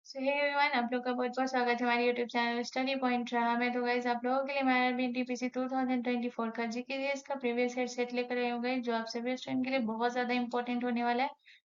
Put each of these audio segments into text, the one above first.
सो hey everyone, आप लोग का बहुत बहुत स्वागत है हमारे YouTube channel study point drama में। तो गाइस, आप लोगों के लिए मैं बीटीपीसी 2024 का जीके का प्रीवियस ईयर सेट लेकर आई हूँ गाइस, जो आप सभी स्टूडेंट के लिए बहुत ज्यादा इंपॉर्टेंट होने वाला है।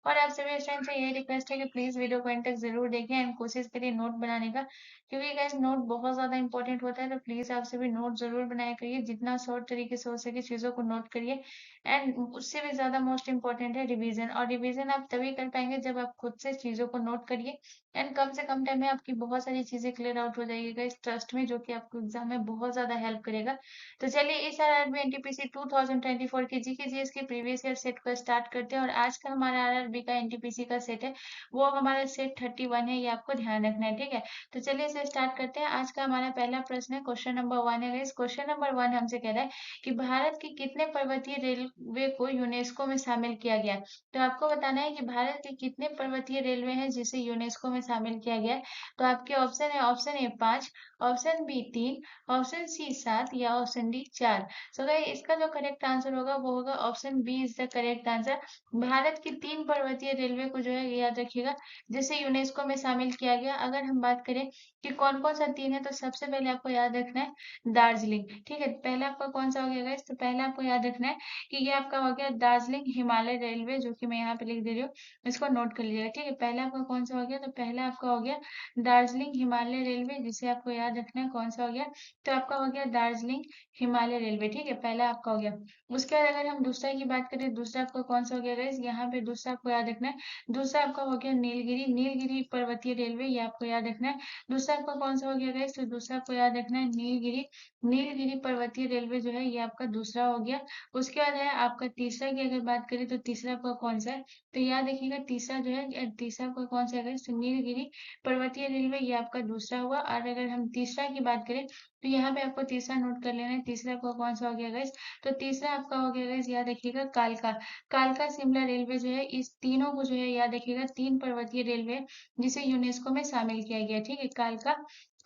और आप सभी स्टूडेंट से यही रिक्वेस्ट है कि प्लीज वीडियो को एंड तक जरूर देखें एंड कोशिश करिए नोट बनाने का, क्योंकि गाइस नोट बहुत ज्यादा इंपॉर्टेंट होता है। तो प्लीज आप सभी नोट जरूर बनाया करिए, जितना शॉर्ट तरीके से हो सके चीजों को नोट करिए। एंड उससे भी ज्यादा मोस्ट इंपॉर्टेंट है रिवीजन, और रिवीजन आप तभी कर पाएंगे जब आप खुद से चीजों को नोट करिए। एंड कम से कम टाइम में आपकी बहुत सारी चीजें क्लियर आउट हो जाएगी इस ट्रस्ट में, जो कि आपको एग्जाम में बहुत ज्यादा हेल्प करेगा। तो चलिए इस आरआरबी एनटीपीसी 2024 की जीके जीएस के प्रीवियस ईयर सेट को स्टार्ट करते हैं। और आज का हमारा आरआरबी का एनटीपीसी का सेट है, वो हमारा सेट 31 है, ये आपको ध्यान रखना है, ठीक है। तो चलिए इसे स्टार्ट करते हैं। आज का हमारा पहला प्रश्न है, क्वेश्चन नंबर 1 है। इस क्वेश्चन नंबर 1 हमसे कह रहा है कि भारत के कितने पर्वतीय रेलवे को यूनेस्को में शामिल किया गया है। तो आपको बताना है कि भारत के कितने पर्वतीय रेलवे हैं जिसे यूनेस्को में शामिल किया गया है। तो आपके ऑप्शन है, option A 5, option B 3, option C 7 या ऑप्शन डी 4। सो गाइस, इसका जो करेक्ट आंसर होगा वो होगा option B is the correct answer. Bharat की 3 पर्वतीय रेलवे को जो है ये याद रखिएगा, जिसे यूनेस्को में शामिल किया गया। अगर हम बात करें कि कौन कौन सा 3 है, तो सबसे पहले आपको याद रखना है दार्जिलिंग, ठीक है। पहला आपका कौन सा हो गया गाइस, तो पहला आपको याद रखना है कि ये आपका हो गया दार्जिलिंग हिमालय रेलवे, जो कि मैं यहाँ पे लिख दे रही हूँ, इसको नोट कर लीजिएगा, ठीक है। पहला आपका कौन सा हो गया, तो पहला आपका हो गया दार्जिलिंग हिमालय रेलवे, जिसे आपको याद रखना है कौन सा हो गया, तो आपका हो गया दार्जिलिंग हिमालय रेलवे, ठीक है। पहला आपका हो गया। उसके बाद अगर हम दूसरा की बात करें, दूसरा आपका कौन सा हो गया गाइस, यहाँ पे दूसरा आपको याद रखना है, दूसरा आपका हो गया नीलगिरी नीलगिरी पर्वतीय रेलवे, ये आपको याद रखना है। दूसरा आपका कौन सा हो गया गाइस, तो दूसरा आपको याद रखना है नीलगिरी नीलगिरी पर्वतीय रेलवे, जो है ये आपका दूसरा हो गया। उसके बाद है आपका तीसरा की अगर बात करें, तो तीसरा आपका कौन सा है, तो याद रखिएगा तीसरा जो है, तीसरा आपका कौन सा है, नीलगिरी पर्वतीय रेलवे, ये आपका दूसरा हुआ। और अगर हम तीसरा की बात करें, तो यहाँ पे आपको तीसरा नोट कर लेना है। तीसरा आपका कौन सा हो गया गाइस, तो तीसरा आपका हो गया गाइस, याद रखिएगा कालका कालका शिमला रेलवे, जो है इस तीनों को जो है याद रखिएगा, 3 पर्वतीय रेलवे जिसे यूनेस्को में शामिल किया गया, ठीक है। कालका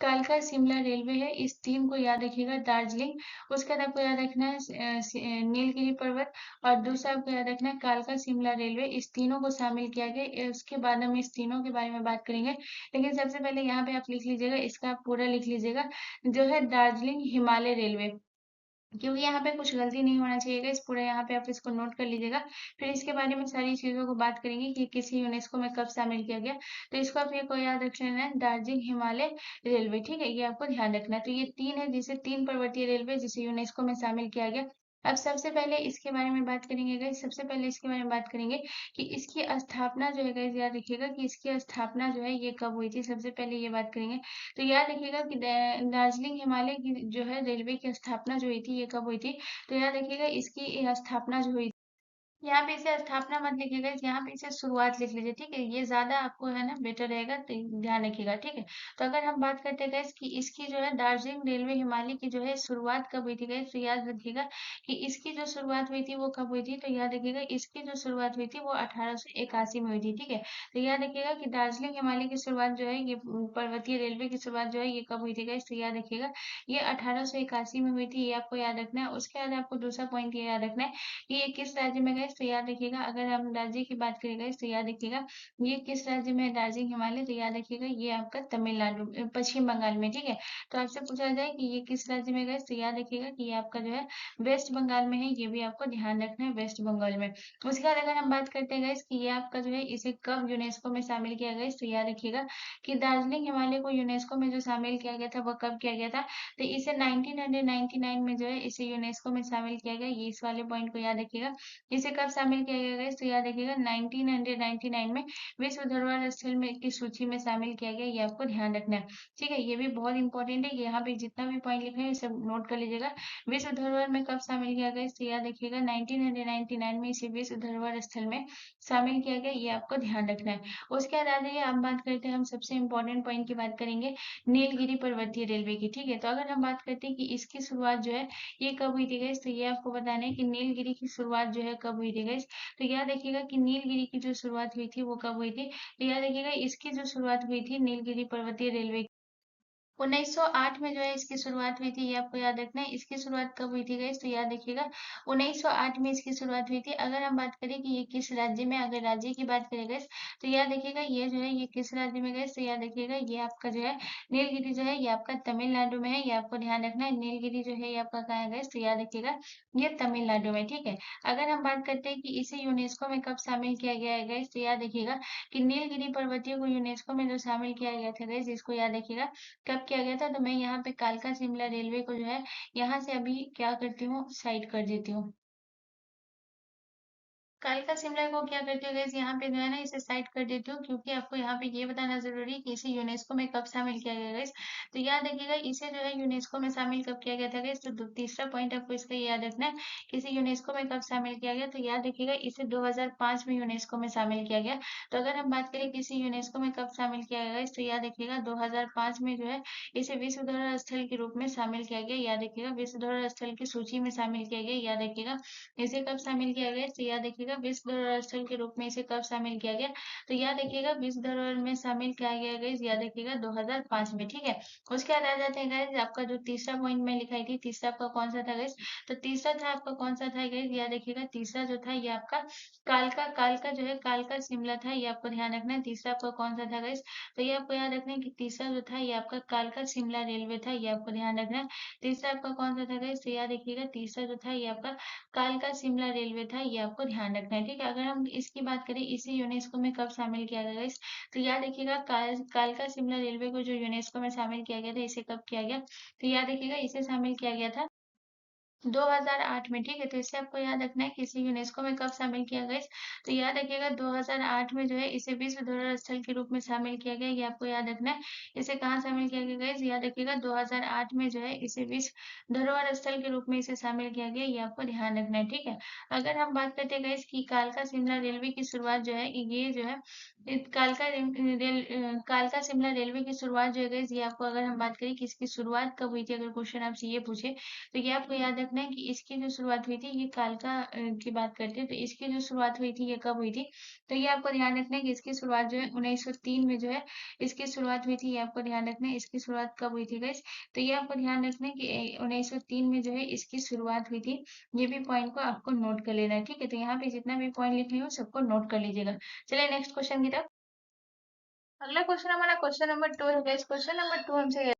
कालका शिमला रेलवे है, इस 3 को याद रखिएगा। दार्जिलिंग, उसके बाद आपको याद रखना है नीलगिरी पर्वत, और दूसरा आपको याद रखना है कालका शिमला रेलवे, इस तीनों को शामिल किया गया। उसके बाद हम इस तीनों के बारे में बात करेंगे, लेकिन सबसे पहले यहाँ पे आप लिख लीजिएगा, इसका आप पूरा लिख लीजिएगा, जो है दार्जिलिंग हिमालय रेलवे, क्योंकि यहाँ पे कुछ गलती नहीं होना चाहिए इस पूरा, यहाँ पे आप इसको नोट कर लीजिएगा। फिर इसके बारे में सारी चीजों को बात करेंगे कि किसी यूनेस्को में कब शामिल किया गया। तो इसको आप ये को याद रख लेना है, दार्जिलिंग हिमालय रेलवे, ठीक है। ये आपको ध्यान रखना है। तो ये 3 है, जिसे 3 पर्वतीय रेलवे जिसे यूनेस्को में शामिल किया गया। अब सबसे पहले इसके बारे में बात करेंगे गाइस, सबसे पहले इसके बारे में बात करेंगे कि इसकी स्थापना जो है गाइस, याद रखिएगा कि इसकी स्थापना जो है ये कब हुई थी, सबसे पहले ये बात करेंगे। तो याद रखिएगा कि दार्जिलिंग हिमालय की जो है रेलवे की स्थापना जो हुई थी, ये कब हुई थी, तो याद रखिएगा इसकी स्थापना जो हुई, यहाँ पे इसे स्थापना मत लिखिएगा, यहाँ पे इसे शुरुआत लिख लीजिए, ठीक है। ये ज्यादा आपको है ना बेटर रहेगा, तो ध्यान रखिएगा, ठीक है। तो अगर हम बात करते हैं गाइस कि इसकी जो है दार्जिलिंग रेलवे हिमालय की जो है शुरुआत कब हुई थी गाइस, तो याद रखिएगा कि इसकी जो शुरुआत हुई थी वो कब हुई थी, तो याद रखिएगा इसकी जो शुरुआत हुई थी वो 1881 में हुई थी, ठीक है। तो याद रखिएगा कि दार्जिलिंग हिमालय की शुरुआत जो है, ये पर्वतीय रेलवे की शुरुआत जो है ये कब हुई थी गाइस, तो याद रखिएगा ये 1881 में हुई थी, ये आपको याद रखना है। उसके बाद आपको दूसरा पॉइंट ये याद रखना है कि ये किस राज्य में गए, तो याद रखिएगा अगर हम राज्य की बात करेंगे तो याद रखिएगा ये किस राज्य में है, दार्जिलिंग हिमालय, तो याद रखिएगा ये आपका तमिलनाडु पश्चिम बंगाल में, ठीक है। तो आपसे पूछा जाए कि ये किस राज्य में गए, तो याद रखिएगा कि ये आपका जो है वेस्ट बंगाल में है, ये भी आपको ध्यान रखना है, वेस्ट बंगाल में। उसके बाद अगर हम बात करते हैं गाइस कि ये आपका जो है इसे कब यूनेस्को में शामिल किया गया, तो याद रखिएगा कि दार्जिलिंग हिमालय को यूनेस्को में जो शामिल किया गया था वो कब किया गया था, तो इसे 1999 में जो है इसे यूनेस्को में शामिल किया गया। ये इस वाले पॉइंट को याद रखिएगा। इसे कब शामिल किया गया गाइस, तो याद रखिएगा 1999 में विश्व धरोहर स्थल में की सूची में शामिल किया गया, ये आपको ध्यान रखना है, ठीक है। ये भी बहुत इंपॉर्टेंट है, यहाँ पे जितना भी पॉइंट लिखे हैं सब नोट कर लीजिएगा। विश्व धरोहर में कब शामिल किया गया, तो याद रखिएगा 1999 में इसे विश्व धरोहर स्थल में शामिल किया गया, ये आपको ध्यान रखना है। उसके बाद आ जाइए, अब बात करते हैं हम सबसे इंपॉर्टेंट पॉइंट की बात करेंगे, नीलगिरी पर्वतीय रेलवे की, ठीक है। तो अगर हम बात करते हैं कि इसकी शुरुआत जो है ये कब हुई थी गाइस, तो ये आपको बताना है कि नीलगिरी की शुरुआत जो है कब हुई थी गाइस। तो याद रखिएगा कि नीलगिरी की जो शुरुआत हुई थी वो कब हुई थी, तो याद रखिएगा इसकी जो शुरुआत हुई थी नीलगिरी पर्वतीय रेलवे 1908 में जो है इसकी शुरुआत हुई थी, ये आपको याद रखना है। इसकी शुरुआत कब हुई थी गाइस? तो याद रखिएगा 1908 में इसकी शुरुआत हुई थी। अगर हम बात करें कि ये किस राज्य में, अगर राज्य की बात करें गाइस, तो याद रखिएगा ये जो है ये किस राज्य में गाइस? तो याद रखिएगा ये आपका जो है नीलगिरी जो है ये आपका तमिलनाडु में है। ये आपको ध्यान रखना है। नीलगिरी जो है ये आपका कहाँ है गाइस? तो याद रखिएगा ये तमिलनाडु में, ठीक है। अगर हम बात करते हैं कि इसे यूनेस्को में कब शामिल किया गया है गाइस, तो याद रखिएगा कि नीलगिरी पर्वतीय को यूनेस्को में जो शामिल किया गया था गाइस, इसको याद रखिएगा कब किया गया था। तो मैं यहाँ पे कालका शिमला रेलवे को जो है यहाँ से अभी क्या करती हूँ, साइड कर देती हूँ। कालका शिमला को क्या करती हूँ गाइस, यहाँ पे जो है ना इसे साइड कर देती हूँ, क्योंकि आपको यहाँ पे ये बताना जरूरी है कि इसे यूनेस्को में कब शामिल किया गया गाइस। तो याद रखिएगा इसे जो है यूनेस्को में शामिल कब किया गया था गाइस। तो तीसरा पॉइंट आपको इसका याद रखना है कि इसे यूनेस्को में कब शामिल किया गया। तो याद रखिएगा इसे 2005 में यूनेस्को में शामिल किया गया। तो अगर हम बात करें कि इसे यूनेस्को में कब शामिल किया गया गाइस, तो याद रखिएगा 2005 में जो है इसे विश्व धरोहर स्थल के रूप में शामिल किया गया। याद रखिएगा विश्व धरोहर स्थल की सूची में शामिल किया गया। याद रखिएगा इसे कब शामिल किया गया, तो याद रखिएगा विश्व धरोहर स्थल के रूप में इसे कब शामिल किया गया। तो याद रखिएगा विश्व धरोहर में शामिल किया गया गाइस, याद रखिएगा 2005 में, ठीक है। उसके बाद आ जाते हैं गाइस आपका जो तीसरा पॉइंट मैं लिखाई थी, तीसरा आपका कौन सा था गाइस। तो तीसरा था आपका कौन सा था गाइस, याद रखिएगा तीसरा जो था ये आपका कालका कालका जो है कालका शिमला था। ये आपको ध्यान रखना है। तीसरा आपका कौन सा था गाइस, तो ये आपको याद रखना है कि तीसरा जो था ये आपका कालका शिमला रेलवे था। ये आपको ध्यान रखना है। तीसरा आपका कौन सा था गाइस, तो याद रखिएगा तीसरा जो था ये आपका कालका शिमला रेलवे था। ये आपको ध्यान रखना है, ठीक है। अगर हम इसकी बात करें इसे यूनेस्को में कब शामिल किया गया गाइस, तो याद रखिएगा कालका शिमला रेलवे को जो यूनेस्को में शामिल किया गया था, इसे कब किया गया। तो याद रखिएगा इसे शामिल किया गया था 2008 में, ठीक है। तो इसे आपको याद रखना है कि इसे यूनेस्को में कब शामिल किया गया। तो याद रखिएगा 2008 में जो है इसे विश्व धरोहर स्थल के रूप में शामिल किया गया। ये आपको याद रखना है। इसे कहाँ शामिल किया गया गाइस, याद रखिएगा 2008 में जो है इसे विश्व धरोहर स्थल के रूप में इसे शामिल किया गया। ये आपको ध्यान रखना है, ठीक है। अगर हम बात करते हैं गाइस कि कालका शिमला रेलवे की शुरुआत जो है ये जो है कालका शिमला रेलवे की शुरुआत जो है गाइस, ये आपको अगर हम बात करें कि इसकी शुरुआत कब हुई थी, अगर क्वेश्चन आपसे ये पूछे, तो ये आपको याद रखना है कि इसकी जो शुरुआत हुई थी, ये कालका की बात करते हैं, तो इसकी जो शुरुआत हुई थी ये कब हुई थी। तो ये आपको ध्यान रखना है कि इसकी शुरुआत जो है 1903 में जो है इसकी शुरुआत हुई थी। ये आपको ध्यान रखना है इसकी शुरुआत कब हुई थी गाइस। तो ये आपको ध्यान रखना है कि 1903 में जो है इसकी शुरुआत हुई थी। ये भी पॉइंट को आपको नोट कर लेना है, ठीक है। तो यहाँ पे जितना भी पॉइंट लिखे हो सबको नोट कर लीजिएगा। चलिए नेक्स्ट क्वेश्चन की तरफ। अगला क्वेश्चन हमारा क्वेश्चन नंबर 2 है गाइस। क्वेश्चन नंबर 2 हमसे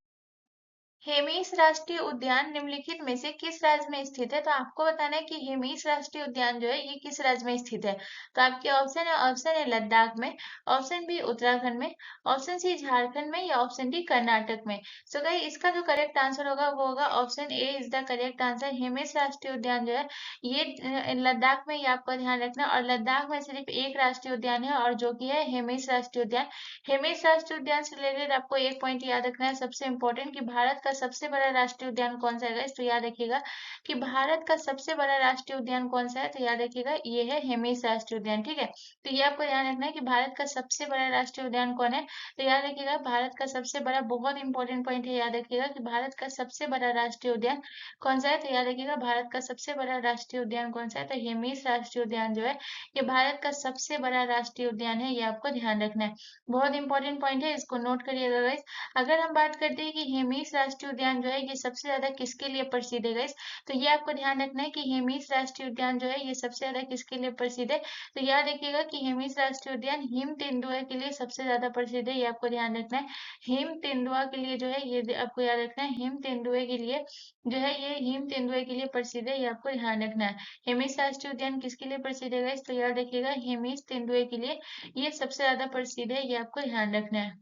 हेमीस राष्ट्रीय उद्यान निम्नलिखित में से किस राज्य में स्थित है। तो आपको बताना है कि हेमीस राष्ट्रीय उद्यान जो है ये किस राज्य में स्थित है। तो आपके ऑप्शन है लद्दाख में, ऑप्शन बी उत्तराखंड में, ऑप्शन सी झारखंड में, या ऑप्शन डी कर्नाटक में। सो गाइस इसका जो करेक्ट आंसर होगा वो होगा option A is the correct answer. Hemis राष्ट्रीय उद्यान जो है ये लद्दाख में, ये आपका ध्यान रखना। और लद्दाख में सिर्फ एक राष्ट्रीय उद्यान है और जो कि है हेमीस राष्ट्रीय उद्यान। हेमीस राष्ट्रीय उद्यान से रिलेटेड आपको एक पॉइंट याद रखना है सबसे इंपॉर्टेंट, कि भारत का सबसे बड़ा राष्ट्रीय उद्यान कौन सा है गाइस। तो याद रखिएगा कि भारत का सबसे बड़ा राष्ट्रीय उद्यान कौन सा है। तो याद रखिएगा ये है हेमीस राष्ट्रीय उद्यान, ठीक है। तो ये आपको ध्यान रखना है कि भारत का सबसे बड़ा राष्ट्रीय उद्यान कौन है। तो याद रखिएगा भारत का सबसे बड़ा, बहुत इंपॉर्टेंट पॉइंट है, याद रखिएगा कि भारत का सबसे बड़ा राष्ट्रीय उद्यान कौन सा है। तो याद रखिएगा भारत का सबसे बड़ा राष्ट्रीय उद्यान कौन सा है। तो हेमीस राष्ट्रीय उद्यान जो है ये भारत का सबसे बड़ा राष्ट्रीय उद्यान है। ये आपको ध्यान रखना है, बहुत इंपॉर्टेंट पॉइंट है, इसको नोट करिएगा गाइस। अगर हम बात करते हैं कि हेमीस राष्ट्रीय उद्यान जो है ये सबसे ज्यादा किसके लिए प्रसिद्ध है गाइस, तो ये आपको ध्यान रखना है कि हेमीस राष्ट्रीय उद्यान जो है ये सबसे ज्यादा किसके लिए प्रसिद्ध है। तो याद रखिएगा कि हेमीस राष्ट्रीय उद्यान हिम तेंदुआ के लिए सबसे ज्यादा प्रसिद्ध है। ये आपको ध्यान रखना है, हिम तेंदुआ के लिए जो है ये आपको याद रखना है, हिम तेंदुए के लिए जो है ये हिम तेंदुए के लिए प्रसिद्ध है। ये आपको ध्यान रखना है। हेमीस राष्ट्रीय उद्यान किसके लिए प्रसिद्ध है गाइस, तो याद रखिएगा हेमीस तेंदुए के लिए ये सबसे ज्यादा प्रसिद्ध है। ये आपको ध्यान रखना है।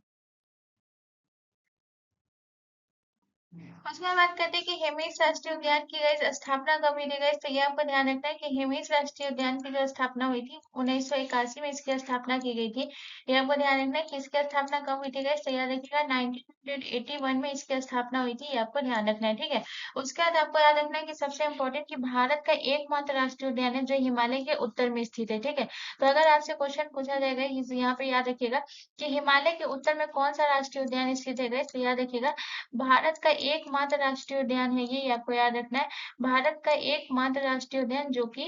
उसके बाद बात करते हैं कि हेमिस राष्ट्रीय उद्यान की गई स्थापना कब हुई थी गाइस। तो ये आपको ध्यान रखना है कि हेमिस राष्ट्रीय उद्यान की जो स्थापना हुई थी 1981 में इसकी स्थापना की गई थी। ये आपको ध्यान रखना है कि इसकी स्थापना कब हुई थी गाइस। तो याद रखिएगा 1981 में इसकी स्थापना हुई थी। ये आपको ध्यान रखना है, ठीक है। उसके बाद आपको याद रखना है कि सबसे इम्पोर्टेंट कि भारत का एकमात्र राष्ट्रीय उद्यान है जो हिमालय के उत्तर में स्थित है, ठीक है। तो अगर आपसे क्वेश्चन पूछा जाएगा यहाँ पे याद रखिएगा कि हिमालय के उत्तर में कौन सा राष्ट्रीय उद्यान स्थित है गाइस। तो याद रखिएगा भारत का एकमात्र राष्ट्रीय उद्यान है ये आपको याद रखना है। भारत का एकमात्र राष्ट्रीय उद्यान जो कि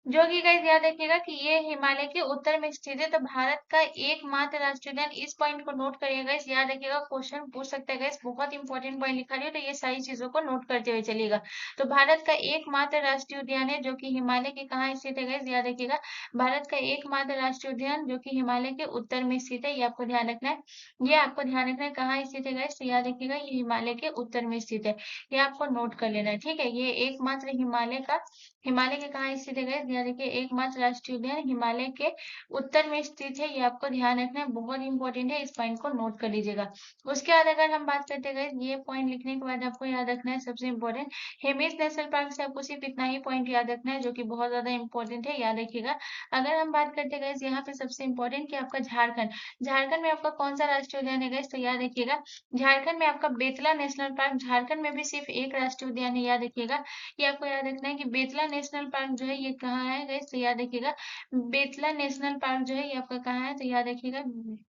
जो कि गाइस याद रखिएगा कि ये हिमालय के उत्तर में स्थित है। तो भारत का एकमात्र राष्ट्रीय उद्यान, इस पॉइंट को नोट करिएगा गाइस, याद रखिएगा, क्वेश्चन पूछ सकता है गाइस, बहुत इंपॉर्टेंट पॉइंट लिखा रही है, तो ये सारी चीजों को नोट करते हुए चलिएगा। तो भारत का एकमात्र राष्ट्रीय उद्यान है जो कि हिमालय के कहाँ स्थित है गाइस, याद रखिएगा, भारत का एकमात्र राष्ट्रीय उद्यान जो कि हिमालय के उत्तर में स्थित है, ये आपको ध्यान रखना है। ये आपको ध्यान रखना है कहाँ स्थित है गाइस, तो याद रखिएगा ये हिमालय के उत्तर में स्थित है। ये आपको नोट कर लेना है, ठीक है। ये एकमात्र हिमालय के कहाँ स्थित है गाइस, ध्यान रखिए, एकमात्र राष्ट्रीय उद्यान हिमालय के उत्तर में स्थित है, ये आपको ध्यान रखना है, बहुत इंपॉर्टेंट है, इस पॉइंट को नोट कर लीजिएगा। उसके बाद अगर हम बात करते हैं गाइस, ये पॉइंट लिखने के बाद आपको याद रखना है सबसे इंपॉर्टेंट, हेमिस नेशनल पार्क से आपको सिर्फ इतना ही पॉइंट याद रखना है, जो कि बहुत ज्यादा इंपॉर्टेंट है, याद रखिएगा। अगर हम बात करते हैं गाइस, यहाँ पे सबसे इंपॉर्टेंट कि आपका झारखंड में आपका कौन सा राष्ट्रीय उद्यान है गाइस, तो याद रखिएगा, झारखंड में आपका बेतला नेशनल पार्क, झारखंड में भी सिर्फ एक राष्ट्रीय उद्यान है, याद रखिएगा। ये आपको याद रखना है कि बेतला नेशनल पार्क जो है ये कहाँ है गाइस, तो याद रखिएगा, बेतला नेशनल पार्क जो है ये आपका कहाँ है, तो याद रखिएगा,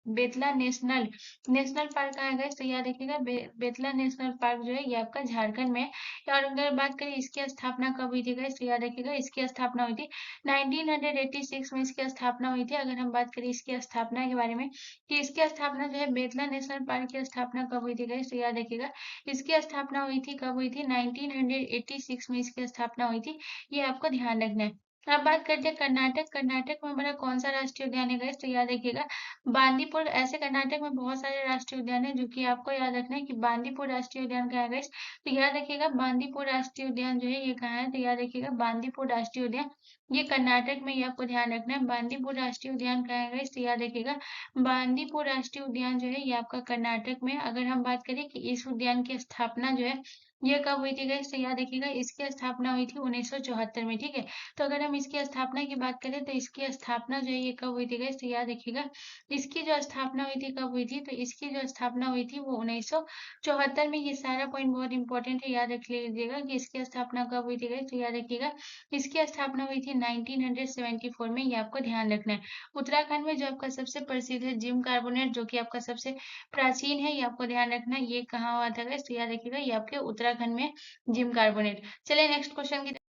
बेतला नेशनल नेशनल पार्क कहाँ है गाइस, तो याद रखिएगा, बेतला नेशनल पार्क जो है ये आपका झारखंड में है। और अगर बात करें इसकी स्थापना कब हुई थी गाइस, तो याद रखिएगा इसकी स्थापना हुई थी 1986 में, इसकी स्थापना हुई थी। अगर हम बात करें इसकी स्थापना के बारे में कि इसकी स्थापना जो है, बेतला नेशनल पार्क की स्थापना कब हुई थी गाइस, तो याद रखिएगा इसकी स्थापना हुई थी, कब हुई थी, 1986 में इसकी स्थापना हुई थी, ये आपको ध्यान रखना है। अब बात करते हैं कर्नाटक में हमारा कौन सा राष्ट्रीय उद्यान है गाइस, तो याद रखिएगा बांदीपुर। ऐसे कर्नाटक में बहुत सारे राष्ट्रीय उद्यान है, जो कि आपको याद रखना है कि बांदीपुर राष्ट्रीय उद्यान कहाँ है गाइस, तो याद रखिएगा बांदीपुर राष्ट्रीय उद्यान जो है ये कहाँ है, तो याद रखिएगा बांदीपुर राष्ट्रीय उद्यान ये कर्नाटक में, ये आपको ध्यान रखना है। बांदीपुर राष्ट्रीय उद्यान कहाँ है गाइस, तो याद रखिएगा बांदीपुर राष्ट्रीय उद्यान जो है ये आपका कर्नाटक में। अगर हम बात करें कि इस उद्यान की स्थापना जो है ये कब हुई थी गाइस, तो याद रखिएगा इसकी स्थापना हुई थी 1974 में, ठीक है। तो अगर हम इसकी स्थापना की बात करें तो इसकी स्थापना जो है ये कब हुई थी गाइस, तो याद रखिएगा इसकी जो स्थापना हुई थी कब हुई थी, तो इसकी जो स्थापना हुई थी वो 1974 में। ये सारा पॉइंट बहुत इंपॉर्टेंट है, याद रख लीजिएगा कि इसकी स्थापना कब हुई थी गाइस, तो याद रखिएगा इसकी स्थापना हुई थी 1974 में, ये आपको ध्यान रखना है। उत्तराखंड में जो आपका सबसे प्रसिद्ध है जिम कार्बोनेट, जो कि आपका सबसे प्राचीन है, ये आपको ध्यान रखना है, ये कहाँ हुआ था गाइस, तो याद रखिएगा ये आपके उत्तराखंड में जिम कार्बोनेट। चलिए नेक्स्ट क्वेश्चन की तरफ।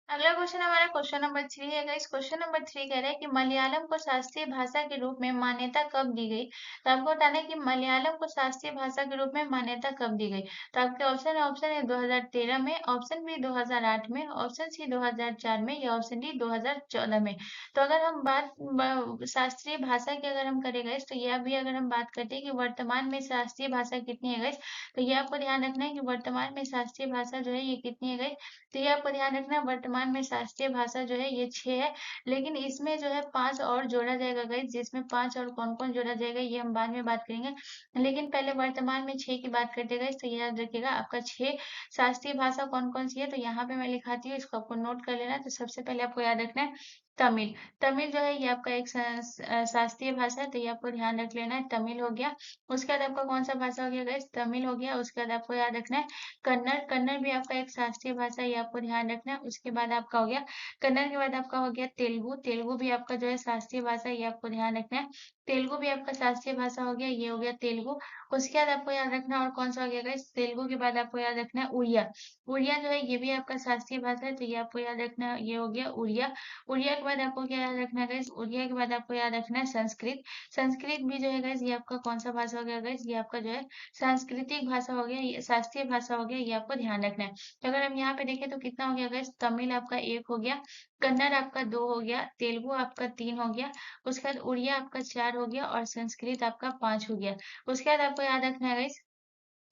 अगला क्वेश्चन हमारा क्वेश्चन नंबर 3 है गाइस। क्वेश्चन नंबर 3 कह रहा है कि मलयालम को शास्त्रीय भाषा के रूप में मान्यता कब दी गई। तो आपको बताना है कि मलयालम को शास्त्रीय भाषा के रूप में मान्यता कब दी गई। तो आपके ऑप्शन है 2013 में, ऑप्शन बी 2008 में, ऑप्शन सी 2004 में, या ऑप्शन डी 2014 में। तो अगर हम शास्त्रीय भाषा की अगर हम करें गाइस, तो यह भी अगर हम बात करते हैं कि वर्तमान में शास्त्रीय भाषा कितनी है गाइस, तो ये आपको ध्यान रखना है कि वर्तमान में शास्त्रीय भाषा जो है ये कितनी है गाइस, तो ये आपको ध्यान रखना है वर्तमान में शास्त्रीय भाषा जो है ये 6 है, लेकिन इसमें जो है 5 और जोड़ा जाएगा गाइस, जिसमें 5 और कौन कौन जोड़ा जाएगा ये हम बाद में बात करेंगे, लेकिन पहले वर्तमान में 6 की बात करते गाइस। तो ये याद रखिएगा आपका 6 शास्त्रीय भाषा कौन कौन सी है, तो यहाँ पे मैं लिखाती हूँ, इसको आपको नोट कर लेना है। तो सबसे पहले आपको याद रखना है तमिल। तमिल जो है ये आपका एक शास्त्रीय भाषा है, तो ये आपको ध्यान रख लेना है, तमिल हो गया। उसके बाद आपका कौन सा भाषा हो गया गाइस, तमिल हो गया। उसके बाद आपको याद रखना है कन्नड़। कन्नड़ भी आपका एक शास्त्रीय भाषा है, ये आपको ध्यान रखना है। उसके बाद आपका हो गया कन्नड़ के बाद आपका हो गया तेलुगु। तेलुगु भी आपका जो है शास्त्रीय भाषा है, ये आपको ध्यान रखना है। तेलुगु भी आपका शास्त्रीय भाषा हो गया, ये हो गया तेलुगु। उसके बाद आपको याद रखना और कौन सा हो गया गाइस, तेलुगु के बाद आपको याद रखना है उड़िया। उड़िया जो है ये भी आपका शास्त्रीय भाषा है, तो ये आपको याद रखना है, ये हो गया उड़िया। उड़िया के बाद आपको क्या याद रखना है गाइस, उड़िया के बाद आपको याद रखना है संस्कृत। संस्कृत भी जो है गाइस ये आपका कौन सा भाषा हो गया गाइस, ये आपका जो है सांस्कृतिक भाषा हो गया, ये शास्त्रीय भाषा हो गया, ये आपको ध्यान रखना है। तो अगर हम यहाँ पे देखें तो कितना हो गया गाइस, तमिल आपका 1 हो गया, कन्नड़ आपका 2 हो गया, तेलुगु आपका 3 हो गया, उसके बाद उड़िया आपका 4 हो गया, और संस्कृत आपका 5 हो गया। उसके बाद आपको याद रखना है गाइस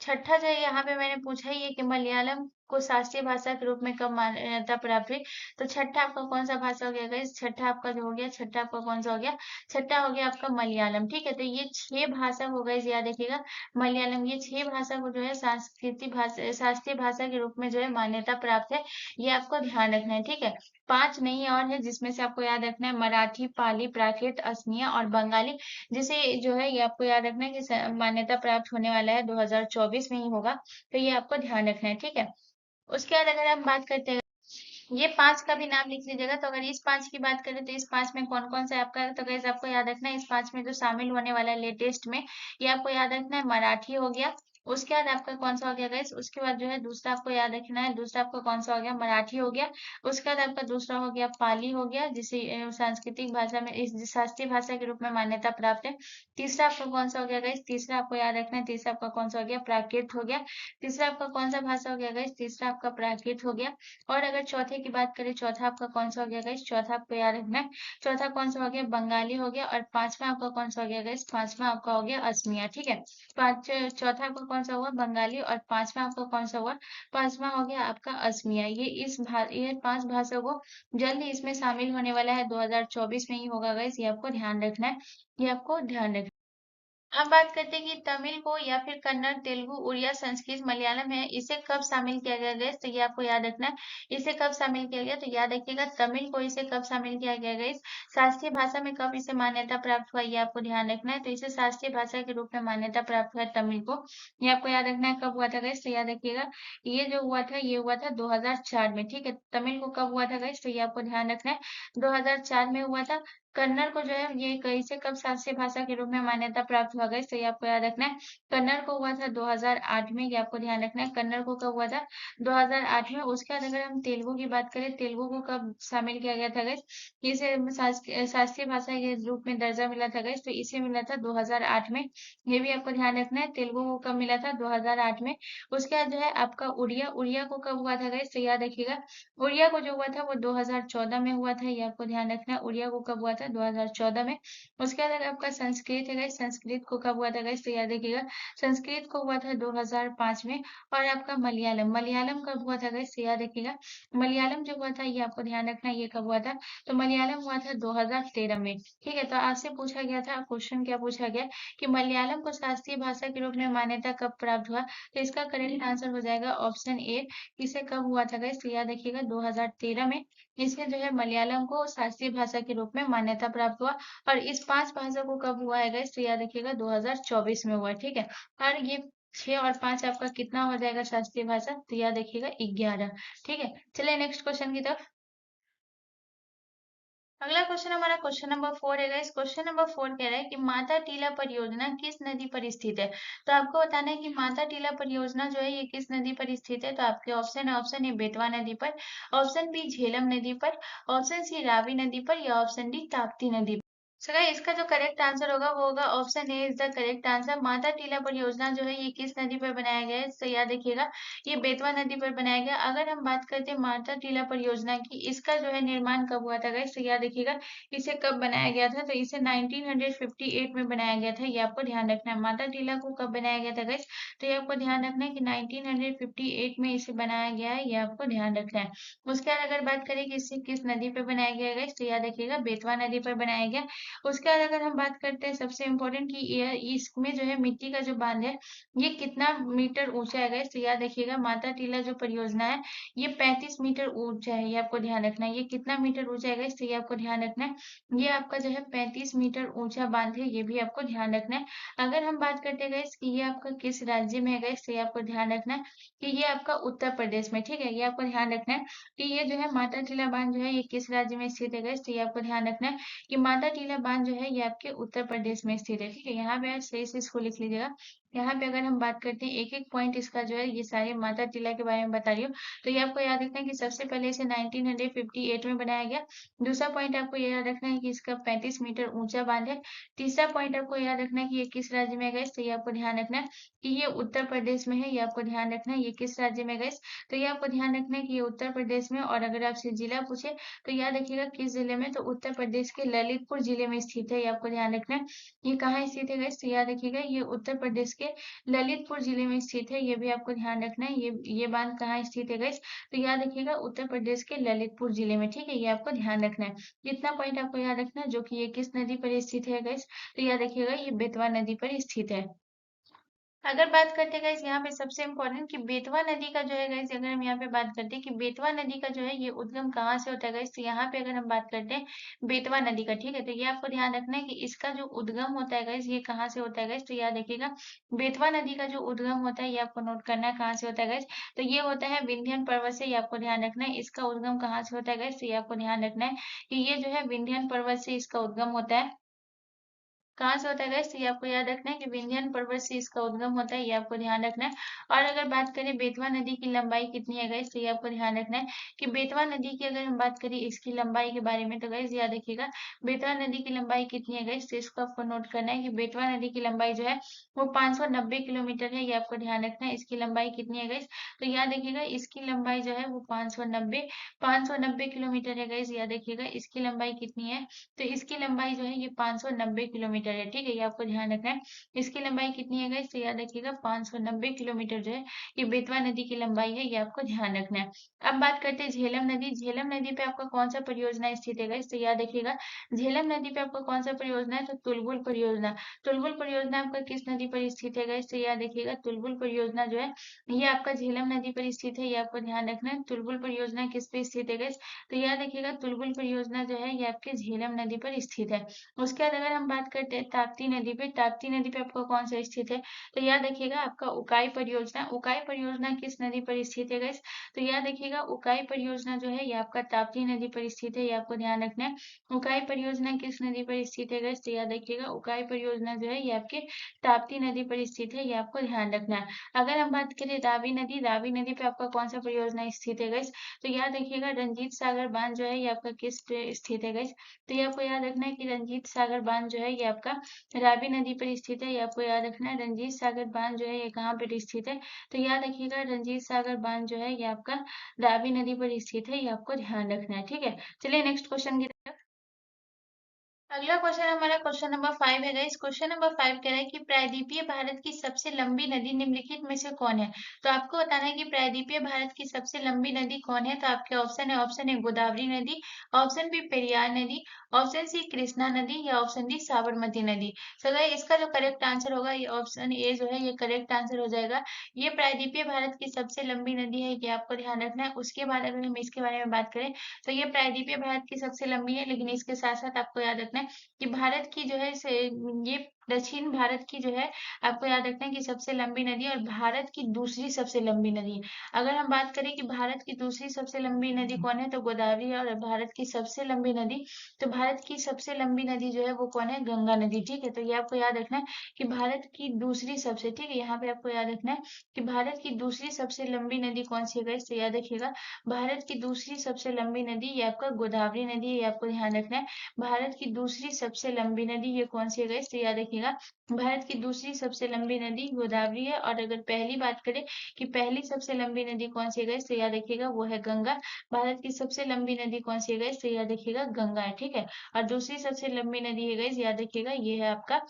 छठा जो है यहाँ पे मैंने पूछा ही है कि मलयालम को शास्त्रीय भाषा के रूप में कब मान्यता प्राप्त हुई। तो छठा आपका कौन सा भाषा हो गया गाइस, छठा आपका जो हो गया, छठा आपका कौन सा हो गया, छठा हो गया आपका मलयालम, ठीक है। तो ये 6 भाषा हो गई, याद रखिएगा मलयालम, ये 6 भाषा को जो है सांस्कृतिक भाषा शास्त्रीय भाषा के रूप में जो है मान्यता प्राप्त है, ये आपको ध्यान रखना है, ठीक है। 5 नहीं और है, जिसमें से आपको याद रखना है मराठी, पाली, प्राकृत, असमिया और बंगाली, जिसे जो है ये आपको याद रखना है कि मान्यता प्राप्त होने वाला है 2024 में ही होगा, तो ये आपको ध्यान रखना है, ठीक है। उसके बाद अगर हम बात करते हैं, ये 5 का भी नाम लिख लीजिएगा। तो अगर इस 5 की बात करें तो इस 5 में कौन कौन सा है आपका, तो गाइस आपको याद रखना है इस 5 में जो शामिल होने वाला है लेटेस्ट में, ये आपको याद रखना है मराठी हो गया, उसके बाद आपका कौन सा हो गया गाइस, उसके बाद जो है दूसरा आपको याद रखना है, दूसरा आपका कौन सा हो गया, मराठी हो गया। उसके बाद आपका दूसरा हो गया पाली हो गया, जिसे सांस्कृतिक भाषा में इस शास्त्रीय भाषा के रूप में मान्यता प्राप्त है। तीसरा आपका कौन सा हो गया गाइस, तीसरा आपको याद रखना है, तीसरा आपका कौन सा हो गया, प्राकृत हो गया। तीसरा आपका कौन सा भाषा हो गया गाइस, तीसरा आपका प्राकृत हो गया। और अगर चौथे की बात करें, चौथा आपका कौन सा हो गया गाइस, चौथा आपको याद रखना है, चौथा कौन सा हो गया, बंगाली हो गया। और पांचवा आपका कौन सा हो गया गाइस, पांचवा आपका हो गया असमिया। ठीक है, चौथा आपका कौन सा हुआ, बंगाली। और पांचवा आपका कौन सा हुआ, पांचवा हो गया आपका असमिया। ये पांच भाषा को जल्द ही इसमें शामिल होने वाला है, 2024 में ही होगा गाइस, ये आपको ध्यान रखना है, ये आपको ध्यान रखना है। अब बात करते हैं कि तमिल को या फिर कन्नड़, तेलुगु, उड़िया, संस्कृत, मलयालम है, इसे कब शामिल किया गया गाइस, तो ये आपको याद रखना है। इसे कब शामिल किया गया, तो याद रखिएगा तमिल को इसे कब शामिल किया गया गाइस, शास्त्रीय भाषा में कब इसे मान्यता प्राप्त हुआ, ये आपको ध्यान रखना है। तो इसे शास्त्रीय भाषा के रूप में मान्यता प्राप्त हुआ तमिल को, ये आपको याद रखना है। कब हुआ था गाइस, तो याद रखिएगा, ये जो हुआ था ये हुआ था 2004 में। ठीक है, तमिल को कब हुआ था गाइस, तो ये आपको ध्यान रखना है, 2004 में हुआ था। कन्नड़ को जो है ये कैसे कब शास्त्रीय भाषा के रूप में मान्यता प्राप्त हुआ गाइस, तो ये आपको याद रखना है। कन्नड़ को हुआ था 2008 में, ये आपको ध्यान रखना है। कन्नड़ को कब हुआ था, 2008 में। उसके बाद अगर हम तेलुगु की बात करें, तेलुगु को कब शामिल किया गया था गाइस, इसे शास्त्रीय भाषा के रूप में दर्जा मिला था गाइस, तो इसे मिला था 2008 में। ये भी आपको ध्यान रखना है, तेलुगु को कब मिला था, 2008 में। उसके बाद जो है आपका उड़िया, उड़िया को कब हुआ था गाइस, तो याद रखिएगा, उड़िया को जो हुआ था वो 2014 में हुआ था, ये आपको ध्यान रखना है। उड़िया को कब हुआ था, 2014 में। उसके बाद अगर आपका संस्कृत है गाइस, संस्कृत को कब हुआ था गाइस, तो याद रखिएगा, संस्कृत को हुआ था 2005 में। और आपका मलयालम, मलयालम कब हुआ था गाइस, तो याद रखिएगा, मलयालम जो हुआ था ये आपको ध्यान रखना है, ये कब हुआ था, तो मलयालम हुआ था 2013 में। ठीक है, तो आपसे पूछा गया था क्वेश्चन, क्या पूछा गया कि मलयालम को शास्त्रीय भाषा के रूप में मान्यता कब प्राप्त हुआ, तो इसका करेक्ट आंसर हो जाएगा ऑप्शन ए। इसे कब हुआ था गाइस, तो याद रखिएगा 2013 में इसमें जो है मलयालम को शास्त्रीय भाषा के रूप में मान्यता प्राप्त हुआ। और इस पांच भाषा को कब हुआ है गाइस, तो याद रखिएगा 2024 में हुआ है। ठीक है, और ये 6 और 5 आपका कितना हो जाएगा शास्त्रीय भाषा, तो याद रखिएगा 11। ठीक है, चलिए नेक्स्ट क्वेश्चन की तरफ। अगला क्वेश्चन हमारा क्वेश्चन नंबर 4 है गाइस। क्वेश्चन नंबर 4 कह रहा है कि माता टीला परियोजना किस नदी पर स्थित है। तो आपको बताना है कि माता टीला परियोजना जो है ये किस नदी पर स्थित है। तो आपके ऑप्शन है, ऑप्शन ए बेतवा नदी पर, ऑप्शन बी झेलम नदी पर, ऑप्शन सी रावी नदी पर, या ऑप्शन डी ताप्ती नदी पर। सो गाइस इसका जो करेक्ट आंसर होगा वो होगा option A is the correct answer. Mata Tila परियोजना जो है ये किस नदी पर बनाया गया है, तो याद रखिएगा ये बेतवा नदी पर बनाया गया। अगर हम बात करते हैं माता टीला परियोजना की, इसका जो है निर्माण कब हुआ था गाइस, तो याद रखिएगा इसे कब बनाया गया था, तो इसे 1958 में बनाया गया था, ये आपको ध्यान रखना है। माता टीला को कब बनाया गया था गाइस, तो ये आपको ध्यान रखना है कि 1958 में इसे बनाया गया है, ये आपको ध्यान रखना है। उसके बाद अगर बात करें कि इसे किस नदी पर बनाया गया है गाइस, तो याद रखिएगा बेतवा नदी पर बनाया गया। उसके बाद अगर हम बात करते हैं सबसे इम्पोर्टेंट कि ये इसमें जो है मिट्टी का जो बांध है ये कितना मीटर ऊंचा है गाइस, तो याद रखिएगा माता टीला जो परियोजना है ये 35 मीटर ऊंचा है, ये आपको ध्यान रखना है। ये कितना मीटर ऊंचा है गाइस, तो ये आपको ध्यान रखना है, ये आपका जो है 35 मीटर ऊंचा बांध है, ये भी आपको ध्यान रखना है। अगर हम बात करते हैं गाइस कि ये आपका किस राज्य में है गाइस, तो ये आपको ध्यान रखना है कि ये आपका उत्तर प्रदेश में। ठीक है, ये आपको ध्यान रखना है कि ये जो है माता टीला बांध जो है ये किस राज्य में स्थित है गाइस, तो ये आपको ध्यान रखना है कि माता टीला बांध जो है ये आपके उत्तर प्रदेश में स्थित है। ठीक है, यहाँ पे आप सही से इसको लिख लीजिएगा। यहाँ पे अगर हम बात करते हैं एक एक पॉइंट इसका जो है ये सारे माता टीला के बारे में बता रही हूँ, तो ये आपको याद रखना है कि सबसे पहले इसे 1958 में बनाया गया। दूसरा पॉइंट आपको ये याद रखना है कि इसका 35 मीटर ऊंचा बांध है। तीसरा पॉइंट आपको याद रखना है कि ये किस राज्य में गए, तो ये आपको ध्यान रखना है कि ये उत्तर प्रदेश में है, ये आपको ध्यान रखना है। ये किस राज्य में गए, तो ये आपको ध्यान रखना है कि ये उत्तर प्रदेश में। और अगर आपसे जिला पूछे तो याद रखिएगा किस जिले में, तो उत्तर प्रदेश के ललितपुर जिले में स्थित है, ये आपको ध्यान रखना है। ये कहाँ स्थित है गाइस, तो याद रखिएगा ये उत्तर प्रदेश के ललितपुर जिले में स्थित है, ये भी आपको ध्यान रखना है। ये बांध कहाँ स्थित है गाइस, तो याद रखिएगा उत्तर प्रदेश के ललितपुर जिले में। ठीक है, ये आपको ध्यान रखना है। इतना पॉइंट आपको याद रखना है, जो कि ये किस नदी पर स्थित है गाइस, तो याद रखिएगा ये बेतवा नदी पर स्थित है। अगर बात करते हैं गाइस यहाँ पे सबसे इम्पोर्टेंट कि बेतवा नदी का जो है गाइस, अगर हम यहाँ पे बात करते हैं कि बेतवा नदी का जो है ये उद्गम कहाँ से होता है गाइस, तो यहाँ पे अगर हम बात करते हैं बेतवा नदी का, ठीक है, तो ये आपको ध्यान रखना है कि इसका जो उद्गम होता है गाइस ये कहाँ से होता है गाइस, तो याद रखिएगा बेतवा नदी का जो उद्गम होता है ये आपको नोट करना है कहाँ से होता है गाइस, तो ये होता है विंध्यन पर्वत से, ये आपको ध्यान रखना है। इसका उद्गम कहाँ से होता है गाइस, तो ये आपको ध्यान रखना है कि ये जो है विंध्यन पर्वत से इसका उद्गम होता है। कहाँ से होता है गाइस? तो ये आपको याद रखना है कि विंध्यान पर्वत से इसका उद्गम होता है, ये आपको ध्यान रखना है। और अगर बात करें बेतवा नदी की लंबाई कितनी है गाइस? तो ये आपको ध्यान रखना है कि बेतवा नदी की अगर हम बात करें इसकी लंबाई के बारे में, तो गाइस याद रखिएगा बेतवा नदी की लंबाई कितनी है गाइस? तो इसको आपको नोट करना है कि बेतवा नदी की लंबाई जो है वो 590 किलोमीटर है, ये आपको ध्यान रखना है। इसकी लंबाई कितनी है गाइस? तो याद रखिएगा इसकी लंबाई जो है वो 590 किलोमीटर है गाइस, याद रखिएगा इसकी लंबाई कितनी है? तो इसकी लंबाई जो है ये 590 किलोमीटर है, ठीक है, ये आपको ध्यान रखना है। इसकी लंबाई कितनी है गाइस? तो याद रखिएगा 590 किलोमीटर जो है ये बेतवा नदी की लंबाई है, ये आपको ध्यान रखना है। अब बात करते हैं झेलम नदी। झेलम नदी पे आपका कौन सा परियोजना स्थित है गाइस? तो याद रखिएगा झेलम नदी पे आपका कौन सा परियोजना है? तो तुलबुल परियोजना। तुलबुल परियोजना आपका किस नदी पर स्थित है गाइस? तो याद रखिएगा तुलबुल परियोजना जो है ये आपका झेलम नदी पर स्थित है, ये आपको ध्यान रखना है। तुलबुल परियोजना किस पे स्थित है गाइस? तो याद रखिएगा तुलबुल परियोजना जो है ये आपके झेलम नदी पर स्थित है। उसके बाद अगर हम बात करते हैं ताप्ती नदी पे आपका कौन सा स्थित है? तो याद रखिएगा आपका उकाई परियोजना। उकाई परियोजना किस नदी पर स्थित है गाइस? तो याद रखिएगा उकाई परियोजना जो है ये आपका ताप्ती नदी पर स्थित है, ये आपको ध्यान रखना है। उकाई परियोजना किस नदी पर स्थित है गाइस? तो याद रखिएगा उकाई परियोजना जो है ये आपके ताप्ती नदी पर स्थित है, ये आपको ध्यान रखना है। अगर हम बात करें रावी नदी पे आपका कौन सा परियोजना स्थित है गाइस? तो याद रखिएगा रंजीत सागर बांध जो है ये आपका किस पे स्थित है गाइस? तो ये आपको याद रखना है कि रंजीत सागर बांध जो है ये आपका रावी नदी पर स्थित है, ये आपको याद रखना है। रंजीत सागर बांध जो है ये कहाँ पर स्थित है? तो याद रखिएगा रंजीत सागर बांध जो है ये आपका रावी नदी पर स्थित है, ये आपको ध्यान रखना है, ठीक है। चलिए नेक्स्ट क्वेश्चन की तरफ। अगला क्वेश्चन हमारा क्वेश्चन नंबर 5 है गाइस। क्वेश्चन नंबर 5 कह रहा है कि प्रायद्वीपीय भारत की सबसे लंबी नदी निम्नलिखित में से कौन है? तो आपको बताना है कि प्रायद्वीपीय भारत की सबसे लंबी नदी कौन है। तो आपके ऑप्शन है गोदावरी नदी, ऑप्शन बी पेरियार नदी, ऑप्शन सी कृष्णा नदी या ऑप्शन डी साबरमती नदी। तो गाइस इसका जो करेक्ट आंसर होगा ये ऑप्शन ए जो है ये करेक्ट आंसर हो जाएगा। ये प्रायद्वीपीय भारत की सबसे लंबी नदी है, ये आपको ध्यान रखना है। उसके बाद अगर हम इसके बारे में बात करें तो ये प्रायद्वीपीय भारत की सबसे लंबी है, लेकिन इसके साथ साथ आपको याद रखना है कि भारत की जो है ये दक्षिण भारत की जो है आपको याद रखना है कि सबसे लंबी नदी और भारत की दूसरी सबसे लंबी नदी। अगर हम बात करें कि भारत की दूसरी सबसे लंबी नदी कौन है तो गोदावरी है, और भारत की सबसे लंबी नदी तो भारत की सबसे लंबी नदी जो है वो कौन है? गंगा नदी, ठीक है। तो ये आपको याद रखना है कि भारत की दूसरी सबसे, ठीक है, यहाँ पे आपको याद रखना है कि भारत की दूसरी सबसे लंबी नदी कौन सी है गाइस? तो याद रखिएगा भारत की दूसरी सबसे लंबी नदी ये आपका गोदावरी नदी है, ये आपको ध्यान रखना है। भारत की दूसरी सबसे लंबी नदी ये कौन सी है गाइस? तो याद रखिएगा भारत की दूसरी सबसे लंबी नदी गोदावरी है। और अगर पहली बात करें कि पहली सबसे लंबी नदी कौन सी है गाइस? तो याद रखिएगा वो है गंगा। भारत की सबसे लंबी नदी कौन सी है गाइस? तो याद रखिएगा गंगा है, ठीक है। और दूसरी सबसे लंबी नदी है गाइस, याद रखिएगा ये है आपका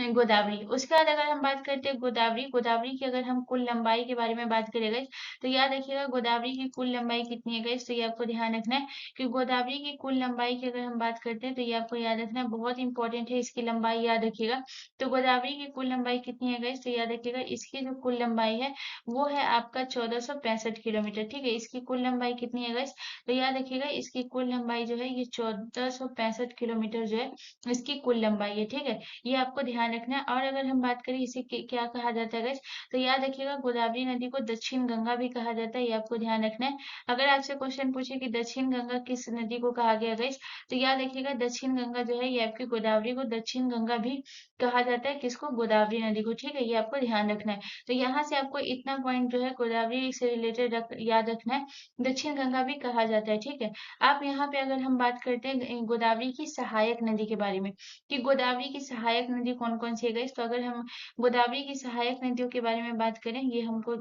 गोदावरी। उसके बाद अगर हम बात करते हैं गोदावरी की अगर हम कुल लंबाई के बारे में बात करें गाइस, तो याद रखिएगा गोदावरी की कुल लंबाई कितनी है गाइस? तो ये आपको ध्यान रखना है कि गोदावरी की कुल लंबाई की अगर हम बात करते हैं तो ये आपको याद रखना है, बहुत इंपॉर्टेंट है इसकी लंबाई याद रखिएगा। तो गोदावरी की कुल लंबाई कितनी है गाइस? तो याद रखिएगा इसकी जो कुल लंबाई है वो है आपका 1465 किलोमीटर, ठीक है। इसकी कुल लंबाई कितनी है गाइस? तो याद रखिएगा इसकी कुल लंबाई जो है ये 1465 किलोमीटर जो है इसकी कुल लंबाई है, ठीक है। ये आपको ध्यान रखना है। और अगर हम बात करें इसे क्या कहा जाता है गाइस, तो याद रखिएगा गोदावरी नदी को दक्षिण गंगा भी कहा जाता है, ये आपको ध्यान रखना है। अगर आपसे क्वेश्चन पूछे कि दक्षिण गंगा किस नदी को कहा गया गाइस, तो याद रखिएगा दक्षिण गंगा जो है ये आपकी गोदावरी को दक्षिण गंगा भी कहा जाता है, किसको? गोदावरी नदी को, ठीक है, ये आपको ध्यान रखना है। तो यहाँ से आपको इतना पॉइंट जो है गोदावरी से रिलेटेड याद रखना है। दक्षिण गंगा भी कहा जाता है, ठीक है। आप यहाँ पे अगर हम बात करते हैं गोदावरी की सहायक नदी के बारे में कि गोदावरी की सहायक नदी कौन कौन सी है गाइस, तो अगर हम गोदावरी की सहायक नदियों के बारे में बात करें, ये हमको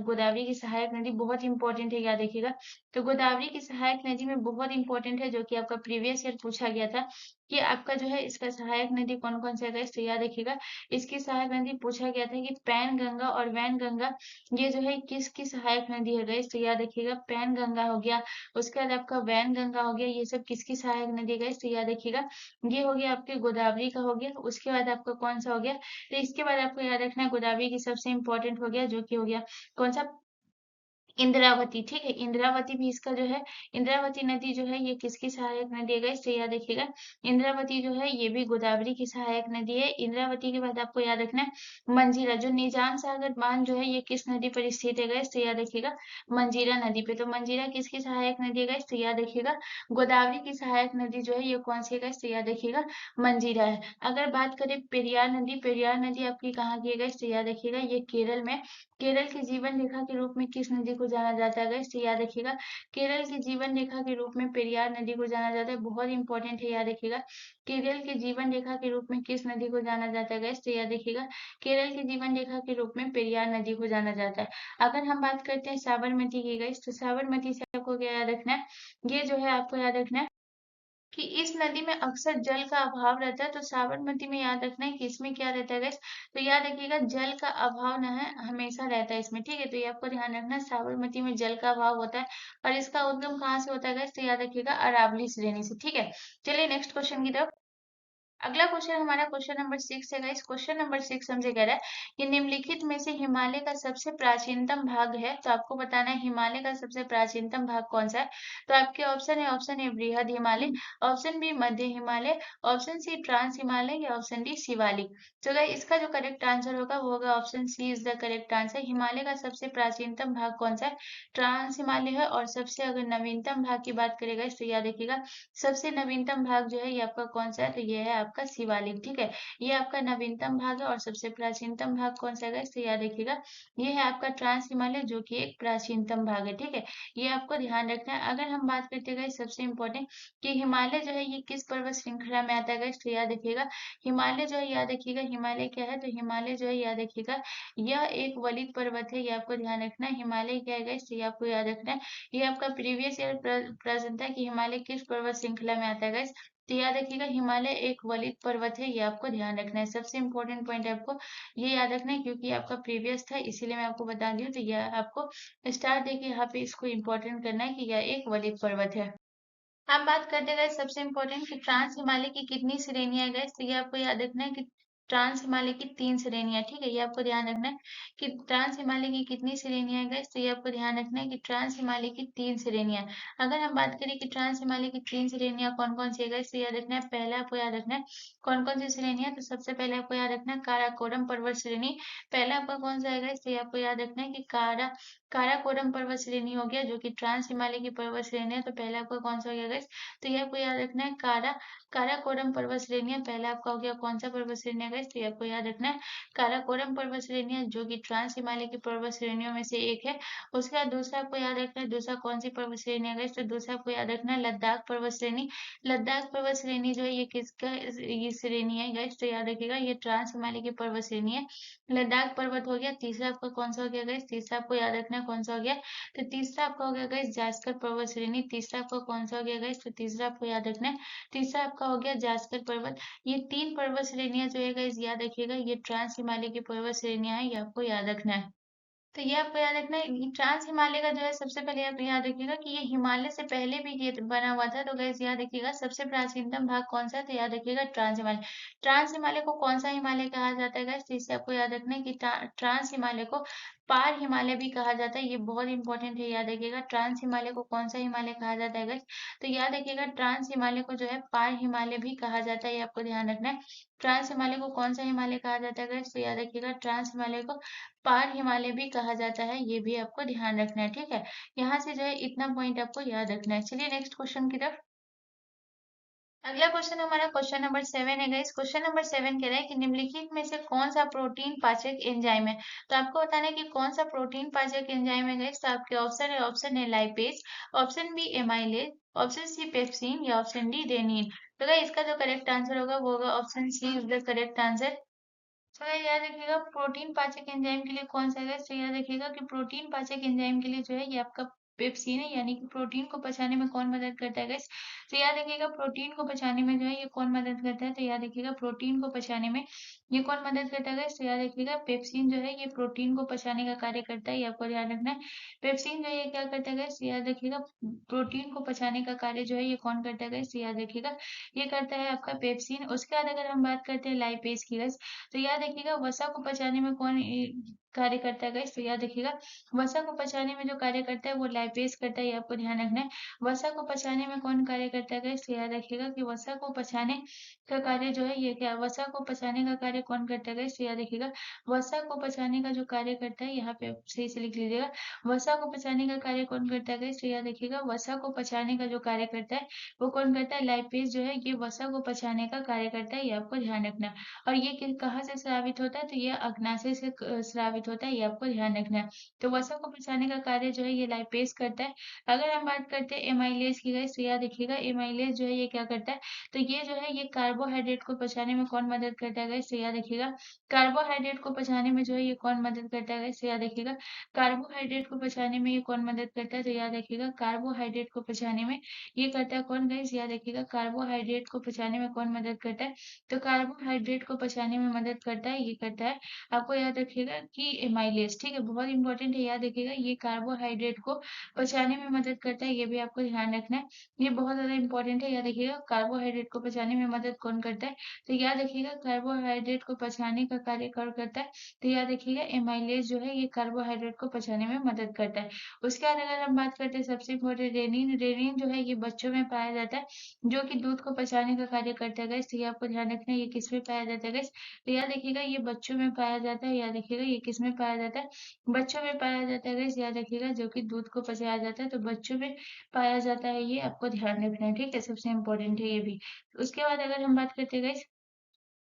गोदावरी की सहायक नदी बहुत इंपॉर्टेंट है, याद रखिएगा। तो गोदावरी की सहायक नदी में बहुत इंपॉर्टेंट है, जो कि आपका प्रीवियस ईयर पूछा गया था कि आपका जो है इसका सहायक नदी कौन कौन सा है गाइस, तो याद रखिएगा इसकी सहायक नदी पूछा गया था कि पैन गंगा और वैन गंगा ये जो है किसकी सहायक नदी है गाइस, तो याद रखिएगा पैन गंगा हो गया, उसके बाद आपका वैन गंगा हो गया, ये सब किसकी सहायक नदी है गाइस, तो याद रखिएगा ये हो गया आपके गोदावरी का हो गया। उसके बाद आपका कौन सा हो गया, तो इसके बाद आपको याद रखना है गोदावरी की सबसे इंपॉर्टेंट हो गया जो कि हो गया कौन सा, इंद्रावती, ठीक है। इंद्रावती भी इसका जो है, इंद्रावती नदी जो है ये किसकी सहायक नदी है गाइस, तो याद रखिएगा इंद्रावती जो है ये भी गोदावरी की सहायक नदी है। इंद्रावती के बाद आपको याद रखना है मंजीरा, जो निजाम सागर बांध जो है ये किस नदी पर स्थित है गाइस, तो याद रखिएगा मंजीरा नदी पे। तो मंजीरा किसकी सहायक नदी है गाइस, तो याद रखिएगा गोदावरी की सहायक नदी जो है ये कौन सी है गाइस, तो याद रखिएगा मंजीरा है। अगर बात करें पेरियार नदी, पेरियार नदी आपकी कहाँ की है गाइस, तो याद रखिएगा ये केरल में। केरल की जीवन रेखा के रूप में किस नदी को जाना जाता है गाइस, तो याद रखिएगा केरल की जीवन रेखा के रूप में पेरियार नदी को जाना जाता है। बहुत इंपॉर्टेंट है, याद रखिएगा केरल की जीवन रेखा के रूप में किस नदी को जाना जाता है गाइस, तो याद रखिएगा केरल की जीवन रेखा के रूप में पेरियार नदी को जाना जाता है। अगर हम बात करते हैं साबरमती की गाइस, तो साबरमती से आपको क्या याद रखना है, ये जो है आपको याद रखना है कि इस नदी में अक्सर जल का अभाव रहता है। तो साबरमती में याद रखना है कि इसमें क्या रहता है गाइस, तो याद रखिएगा जल का अभाव न है हमेशा रहता है इसमें, ठीक है। तो ये आपको ध्यान रखना है साबरमती में जल का अभाव होता है। और इसका उद्गम कहाँ से होता है गाइस, तो याद रखिएगा अरावली श्रेणी से, ठीक है। चलिए नेक्स्ट क्वेश्चन की तरफ। अगला क्वेश्चन हमारा क्वेश्चन नंबर 6 है गाइस। क्वेश्चन नंबर 6 हमसे कह रहा है कि निम्नलिखित में से हिमालय का सबसे प्राचीनतम भाग है, तो आपको बताना है हिमालय का सबसे प्राचीनतम भाग कौन सा है। तो आपके ऑप्शन है, ऑप्शन ए बृहद हिमालय, ऑप्शन बी मध्य Himalaya, option C trans Himalaya या ऑप्शन डी शिवालिक। तो गाइस इसका जो करेक्ट आंसर होगा वो होगा option C is the correct answer. Himalaya का सबसे प्राचीनतम भाग कौन सा है, ट्रांस हिमालय है। और सबसे अगर नवीनतम भाग की बात करेगा तो याद रखिएगा सबसे नवीनतम भाग जो है ये आपका कौन सा है, तो ये है आपका शिवालिक, ठीक है। ये आपका नवीनतम भाग है। और सबसे प्राचीनतम भाग कौन सा है, तो याद रखिएगा ये है आपका ट्रांस हिमालय, जो कि एक प्राचीनतम भाग है, ठीक है। ये आपको ध्यान रखना है। अगर हम बात करते हैं सबसे इंपॉर्टेंट कि हिमालय जो है ये किस पर्वत श्रृंखला में आता है, तो याद रखिएगा हिमालय जो है, याद रखिएगा हिमालय क्या है, तो हिमालय जो है याद रखिएगा यह एक वलित पर्वत है। ये आपको ध्यान रखना है। हिमालय क्या है गाइस, तो ये आपको याद रखना है। ये आपका प्रीवियस ईयर प्रश्न था कि हिमालय किस पर्वत श्रृंखला में आता है गाइस, तो याद रखिएगा हिमालय एक वलित पर्वत है। ये आपको ध्यान रखना है। सबसे इंपॉर्टेंट पॉइंट है आपको ये याद रखना है, क्योंकि आपका प्रीवियस था इसीलिए मैं आपको बता दी हूँ। तो यह आपको स्टार देके यहाँ पे इसको इंपॉर्टेंट करना है कि यह एक वलित पर्वत है। हम बात करते गए सबसे इम्पोर्टेंट कि ट्रांस हिमालय की कितनी श्रेणियां गए, तो ये आपको याद रखना है कि ट्रांस हिमालय की 3 श्रेणियां, ठीक है। ये आपको ध्यान रखना है कि ट्रांस हिमालय की कितनी श्रेणियां गए, तो ये आपको ध्यान रखना है कि ट्रांस हिमालय की 3 श्रेणियां। अगर हम बात करें कि ट्रांस हिमालय की 3 श्रेणियां कौन कौन सी गए, तो याद रखना है पहला आपको याद रखना है कौन कौन सी श्रेणियां, तो सबसे पहले आपको याद रखना है काराकोरम पर्वत श्रेणी। पहला आपका कौन सा है, तो ये आपको याद रखना है कि काराकोरम पर्वत श्रेणी हो गया, जो कि ट्रांस हिमालय की पर्वत श्रेणी है। तो पहला आपका कौन सा हो गया गाइस, तो ये आपको याद रखना है काराकोरम पर्वत श्रेणी है। पहला आपका हो गया कौन सा पर्वत श्रेणी है गाइस, तो ये आपको याद रखना है काराकोरम पर्वत श्रेणी है, जो कि ट्रांस हिमालय की पर्वत श्रेणियों में से एक है। उसके बाद दूसरा आपको याद रखना है, दूसरा कौन सी पर्वत श्रेणी है गाइस, तो दूसरा आपको याद रखना है लद्दाख पर्वत श्रेणी। लद्दाख पर्वत श्रेणी जो है ये किसका ये श्रेणी है गाइस, तो याद रखिएगा ये ट्रांस हिमालय की पर्वत श्रेणी है। लद्दाख पर्वत हो गया। तीसरा आपका कौन सा हो गया गाइस, तीसरा आपको याद रखना है कौन सा हो गया, तो तीसरा आपका हो गया गाइस जास्कर पर्वत श्रेणी। तीसरा आपका कौन सा हो गया गाइस, तो तीसरा आपको याद रखना है तीसरा आपका हो गया जास्कर पर्वत। ये 3 पर्वत श्रेणियां जो है गाइस याद रखिएगा ये ट्रांस हिमालय की पर्वत श्रेणियां हैं। ये आपको याद रखना है। तो ये आपको याद रखना है ये ट्रांस हिमालय का जो है सबसे पहले आप याद रखिएगा कि ये हिमालय से पहले भी ये बना हुआ था। तो गाइस याद रखिएगा सबसे प्राचीनतम भाग कौन सा है, तो याद रखिएगा ट्रांस हिमालय। ट्रांस हिमालय को कौन सा हिमालय कहा जाता है गाइस, तो इससे आपको याद रखना है कि ट्रांस हिमालय को पार हिमालय भी कहा जाता है। ये बहुत इंपॉर्टेंट है, याद रखिएगा ट्रांस हिमालय को कौन सा हिमालय कहा जाता है गाइस, तो याद रखिएगा ट्रांस हिमालय को जो है पार हिमालय भी कहा जाता है। ये आपको ध्यान रखना है। ट्रांस हिमालय को कौन सा हिमालय कहा जाता है गाइस, तो याद रखिएगा ट्रांस हिमालय को पार हिमालय भी कहा जाता है। ये भी आपको ध्यान रखना है, ठीक है। यहाँ से जो है इतना पॉइंट आपको याद रखना है। चलिए नेक्स्ट क्वेश्चन की तरफ। अगला क्वेश्चन हमारा क्वेश्चन नंबर 7 है गाइस। क्वेश्चन नंबर 7 कह रहा है कि निम्नलिखित में से कौन सा प्रोटीन पाचक एंजाइम है। तो आपको बताना है कि कौन सा प्रोटीन पाचक एंजाइम है गाइस। तो आपके ऑप्शन है lipase, option B amylase, option C pepsin या ऑप्शन डी रेनिन। तो गाइस इसका जो करेक्ट आंसर होगा वो होगा option C is the correct answer. तो याद रखिएगा प्रोटीन पाचक एंजाइम के लिए कौन सा है, तो याद रखिएगा कि प्रोटीन पाचक एंजाइम के लिए जो है ये आपका पेप्सिन है, यानी कि प्रोटीन को पचाने में कौन मदद करता है गाइस? तो याद रखिएगा प्रोटीन को पचाने में जो है ये कौन मदद करता है? तो याद रखिएगा प्रोटीन को पचाने में ये कौन मदद करता है गाइस? तो याद रखिएगा पेप्सिन जो है ये प्रोटीन को पचाने का कार्य करता है, ये आपको ध्यान रखना है। पेप्सिन जो है ये क्या करता है गाइस? याद रखिएगा प्रोटीन को पचाने का कार्य जो है ये कौन करता है गाइस? याद रखिएगा ये करता है आपका पेप्सिन। उसके बाद अगर हम बात करते हैं लाइपेज की गाइस, तो याद रखिएगा वसा को पचाने में कौन कार्य करता है गाइस? तो याद रखिएगा वसा को पचाने में जो कार्य करता है वो लाइपेज करता है, ये आपको ध्यान रखना है। वसा को पचाने में कौन कार्य करता है गाइस? तो याद रखिएगा कि वसा को पचाने का कार्य जो है ये क्या, वसा को पचाने का कार्य कौन करता है गाइस? तो याद रखिएगा वसा को पचाने का जो कार्य करता है, यहाँ पे आप सही से लिख लीजिएगा। वसा को पचाने का कार्य कौन करता है गाइस? तो याद रखिएगा वसा को पचाने का जो कार्य करता है वो कौन करता है? लाइपेज जो है ये वसा को पचाने का कार्य करता है, ये आपको ध्यान रखना है। और ये कहाँ से स्रावित होता है? तो ये अग्नाशय से स्रावित होता है, ये आपको ध्यान रखना है। तो वसा को पचाने का कार्य जो है ये लाइपेज करता है। अगर हम बात करते हैं एमाइलेज की गाइस, तो याद रखिएगा एमाइलेज जो है ये क्या करता है? तो ये जो है ये कार्बोहाइड्रेट को पचाने में कौन मदद करता है गाइस? तो याद रखिएगा कार्बोहाइड्रेट को पचाने में जो है ये कौन मदद करता है गाइस? तो याद रखिएगा कार्बोहाइड्रेट को पचाने में ये कौन मदद करता है? तो याद रखिएगा कार्बोहाइड्रेट को पचाने में ये करता है कौन गाइस? याद रखिएगा कार्बोहाइड्रेट को पचाने में कौन मदद करता है? तो कार्बोहाइड्रेट को पचाने में मदद करता है, ये करता है आपको याद रखिएगा कि एमाइलेज, ठीक है, बहुत इंपॉर्टेंट है, याद रखिएगा ये कार्बोहाइड्रेट को पचाने में मदद करता है, ये भी आपको ध्यान रखना है। ये बहुत ज्यादा इंपॉर्टेंट है, याद रखिएगा कार्बोहाइड्रेट को पचाने में मदद कौन करता है? तो याद रखिएगा कार्बोहाइड्रेट को पचाने का कार्य कौन करता है? तो याद रखिएगा एमाइलेज जो है ये कार्बोहाइड्रेट को पचाने में मदद करता है। उसके बाद अगर हम बात करते हैं सबसे इम्पोर्टेंट रेनिन, रेनिन जो है ये बच्चों में पाया जाता है, जो कि दूध को पचाने का कार्य करता है गाइस। तो ये आपको ध्यान रखना है, ये किसमें पाया जाता है गाइस? तो याद रखिएगा ये बच्चों में पाया जाता है, याद रखिएगा ये किसमें पाया जाता है? बच्चों में पाया जाता है गाइस, याद रखिएगा जो कि दूध को पचाया जाता है, तो बच्चों में पाया जाता है, ये आपको ध्यान रखना है, ठीक है, सबसे इम्पोर्टेंट है ये भी। उसके बाद अगर हम बात करते हैं गाइस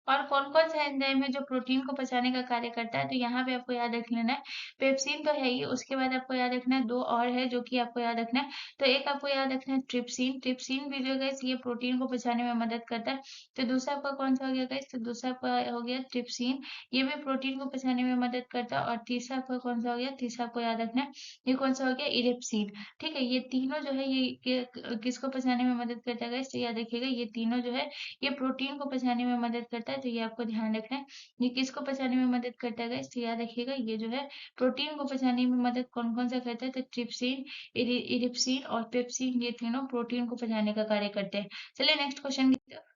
और कौन-कौन सा एंजाइम है जो प्रोटीन को पचाने का कार्य करता है, तो यहाँ पे आपको याद रख लेना है, पेप्सिन तो है ही, उसके बाद आपको याद रखना है 2 और है जो कि आपको याद रखना है। तो एक आपको याद रखना है ट्रिप्सिन, ट्रिप्सिन भी जो है गाइस ये प्रोटीन को पचाने में मदद करता है। तो दूसरा आपका कौन-सा हो गया गाइस? तो दूसरा आपका हो गया ट्रिप्सिन, ये भी प्रोटीन को पचाने में मदद करता है। और तीसरा आपका कौन-सा हो गया? तीसरा आपको याद रखना है, ये कौन-सा हो गया? इरिप्सिन, ठीक है? ये तीनों जो है ये किसको पचाने में मदद करता है गाइस? तो याद रखिएगा ये तीनों जो है ये प्रोटीन को पचाने में मदद करता है, तो ये आपको ध्यान रखना है। ये किसको पचाने में मदद करता है गाइस? तो याद रखिएगा ये जो है प्रोटीन को पचाने में मदद कौन-कौन सा करता है? तो ट्रिप्सिन, इरिप्सिन और पेप्सिन, ये तीनों प्रोटीन को पचाने का कार्य करते हैं। चलिए नेक्स्ट क्वेश्चन देखते हैं।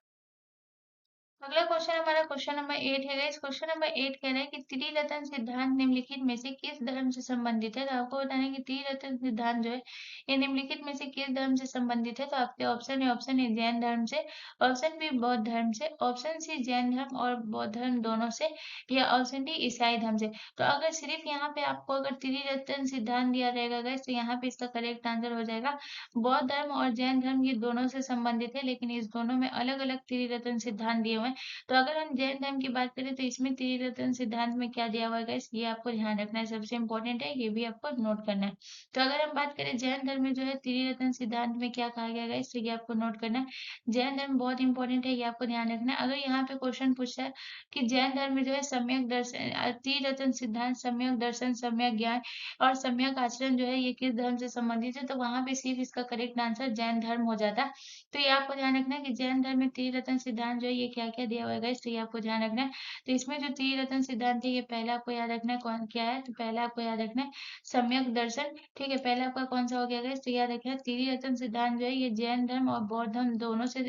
अगला क्वेश्चन हमारा क्वेश्चन नंबर 8 है गाइस। क्वेश्चन नंबर 8 कह रहा है कि त्रिरत्न सिद्धांत निम्नलिखित में से किस धर्म से संबंधित है? तो आपको बताना है कि त्रिरत्न सिद्धांत जो है ये निम्नलिखित में से किस धर्म से संबंधित है? तो आपके ऑप्शन ए जैन धर्म से, ऑप्शन बी बौद्ध धर्म से, ऑप्शन सी जैन धर्म और बौद्ध धर्म दोनों से, या ऑप्शन डी ईसाई धर्म से। तो अगर सिर्फ यहाँ पे आपको अगर त्रिरत्न सिद्धांत दिया रहेगा गाइस, तो यहाँ पे इसका करेक्ट आंसर हो जाएगा बौद्ध धर्म और जैन धर्म, ये दोनों से संबंधित है, लेकिन इस दोनों में अलग अलग त्रिरत्न सिद्धांत दिए हुए हैं। तो अगर हम जैन धर्म की बात करें तो इसमें त्रिरत्न सिद्धांत में क्या दिया हुआ है गाइस, ये आपको ध्यान रखना है, सबसे इंपॉर्टेंट है, ये भी आपको नोट करना है। तो अगर हम बात करें जैन धर्म में जो है त्रिरत्न सिद्धांत में क्या कहा गया गाइस, तो ये आपको नोट करना है। जैन धर्म बहुत इंपॉर्टेंट है, ये आपको ध्यान रखना है। अगर यहाँ पे क्वेश्चन पूछता है कि जैन धर्म में जो है सम्यक दर्शन, त्रिरत्न सिद्धांत, सम्यक दर्शन, सम्यक ज्ञान और सम्यक आचरण जो है ये किस धर्म से संबंधित है, तो वहां पे सिर्फ इसका करेक्ट आंसर जैन धर्म हो जाता। तो ये आपको ध्यान रखना है कि जैन धर्म में त्रिरत्न सिद्धांत जो है ये क्या क्या दिया हुआ है गाइस, तो ये आपको ध्यान रखना है। तो इसमें जो त्रिरत्न सिद्धांत है ये पहला आपको याद रखना है, कौन क्या है, तो पहला आपको याद रखना है सम्यक दर्शन, ठीक है, पहला आपका कौन सा हो गया गाइस, तो याद रखना त्रिरत्न सिद्धांत जो है ये जैन धर्म और बौद्ध धर्म दोनों से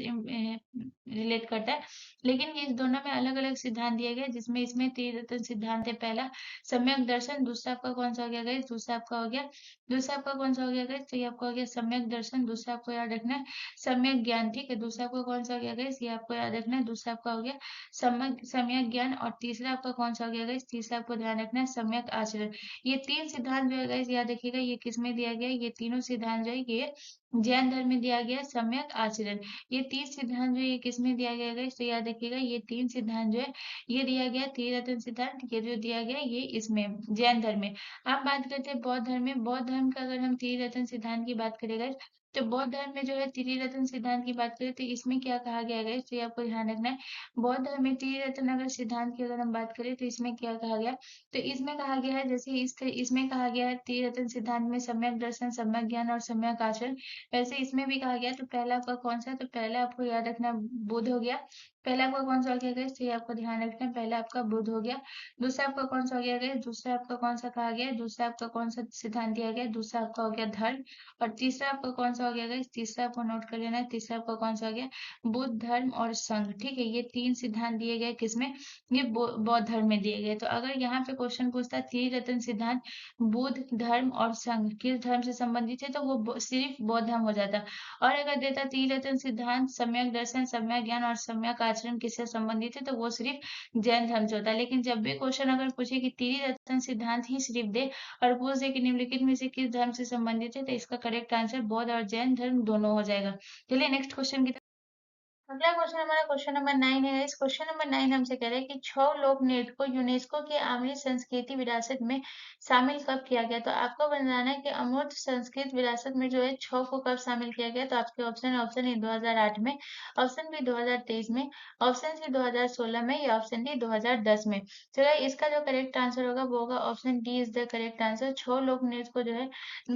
रिलेट करता है, लेकिन ये दोनों में अलग अलग सिद्धांत दिए गए, जिसमें इसमें त्रिरत्न सिद्धांत है पहला सम्यक दर्शन, दूसरा आपका कौन सा हो गया गाइस, दूसरा आपका हो गया, दूसरा आपका कौन सा हो गया गाइस, तो ये आपका हो गया सम्यक दर्शन, दूसरा आपको याद रखना है सम्यक ज्ञान, ठीक है, दूसरा आपका कौन सा हो गया गाइस, ये आपको याद रखना है, दूसरा आपका हो गया सम्यक ज्ञान, और तीसरा आपका कौन सा हो गया गाइस, तीसरा आपको ध्यान रखना है सम्यक आचरण। ये तीन सिद्धांत जो है गाइस याद रखिएगा ये किसमें दिया गया है, ये तीनों सिद्धांत जो है ये जैन धर्म में दिया गया सम्यक आचरण। ये 3 सिद्धांत जो ये किसमें दिया गया है, तो याद रखिएगा ये 3 सिद्धांत जो है ये दिया गया त्रिरत्न सिद्धांत, ये जो दिया गया ये इसमें जैन धर्म में। अब बात करते हैं बौद्ध धर्म में। बौद्ध धर्म का अगर हम त्रिरत्न सिद्धांत की बात करेंगे, तो बौद्ध धर्म में जो है त्रिरत्न सिद्धांत की बात करें तो इसमें क्या कहा गया है, तो ये आपको ध्यान रखना है। बौद्ध धर्म में त्रिरत्न अगर सिद्धांत की अगर हम बात करें तो इसमें क्या कहा गया, तो इसमें कहा गया है जैसे इसमें कहा गया है त्रिरत्न सिद्धांत में सम्यक दर्शन, सम्यक ज्ञान और सम्यक आचरण। वैसे इसमें भी कहा गया, तो पहला आपका कौन सा है, तो पहला आपको याद रखना बुध हो गया। पहला आपका कौन सा हो गया गाइस, तो ये आपको ध्यान रखना है, पहला आपका बुध हो गया। दूसरा आपका कौन सा हो गया गाइस, दूसरा आपका कौन सा कहा गया, दूसरा आपका कौन सा सिद्धांत दिया गया, दूसरा आपका हो गया धर्म। और तीसरा आपका कौन सा हो गया गाइस, तीसरा आपको नोट कर लेना है, तीसरा आपका कौन सा हो गया, बुद्ध धर्म और संघ। ठीक है, ये 3 सिद्धांत दिए गए किसमें, ये बौद्ध धर्म में दिए गए। तो अगर यहाँ पे क्वेश्चन पूछता है त्रिरत्न सिद्धांत बुद्ध धर्म और संघ किस धर्म से संबंधित है, तो वो सिर्फ बौद्ध धर्म हो जाता। और अगर देता त्रिरत्न सिद्धांत सम्यक दर्शन, सम्यक ज्ञान और सम्यक आचरण किससे संबंधित है, तो वो सिर्फ जैन धर्म से होता है। लेकिन जब भी क्वेश्चन अगर पूछे कि त्रिरत्न सिद्धांत ही सिर्फ दे और पूछ दे कि निम्नलिखित में से किस धर्म से संबंधित है, तो इसका करेक्ट आंसर बौद्ध और जैन धर्म दोनों हो जाएगा। चलिए नेक्स्ट क्वेश्चन की तरफ। अगला क्वेश्चन हमारा क्वेश्चन नंबर 9 है। इस क्वेश्चन नंबर 9 हमसे कह रहे हैं कि 6 लोक नृत्य को यूनेस्को की अमूर्त संस्कृति विरासत में शामिल कब किया गया। तो आपको बताना है कि अमूर्त संस्कृत विरासत में जो है 6 को कब शामिल किया गया। तो आपके ऑप्शन ए 2008 में, ऑप्शन बी 2023 में, ऑप्शन सी 2016 में या ऑप्शन डी 2010 में। चलो इसका जो करेक्ट आंसर होगा वो होगा option D is the correct answer. 6 लोक नृत्य को जो है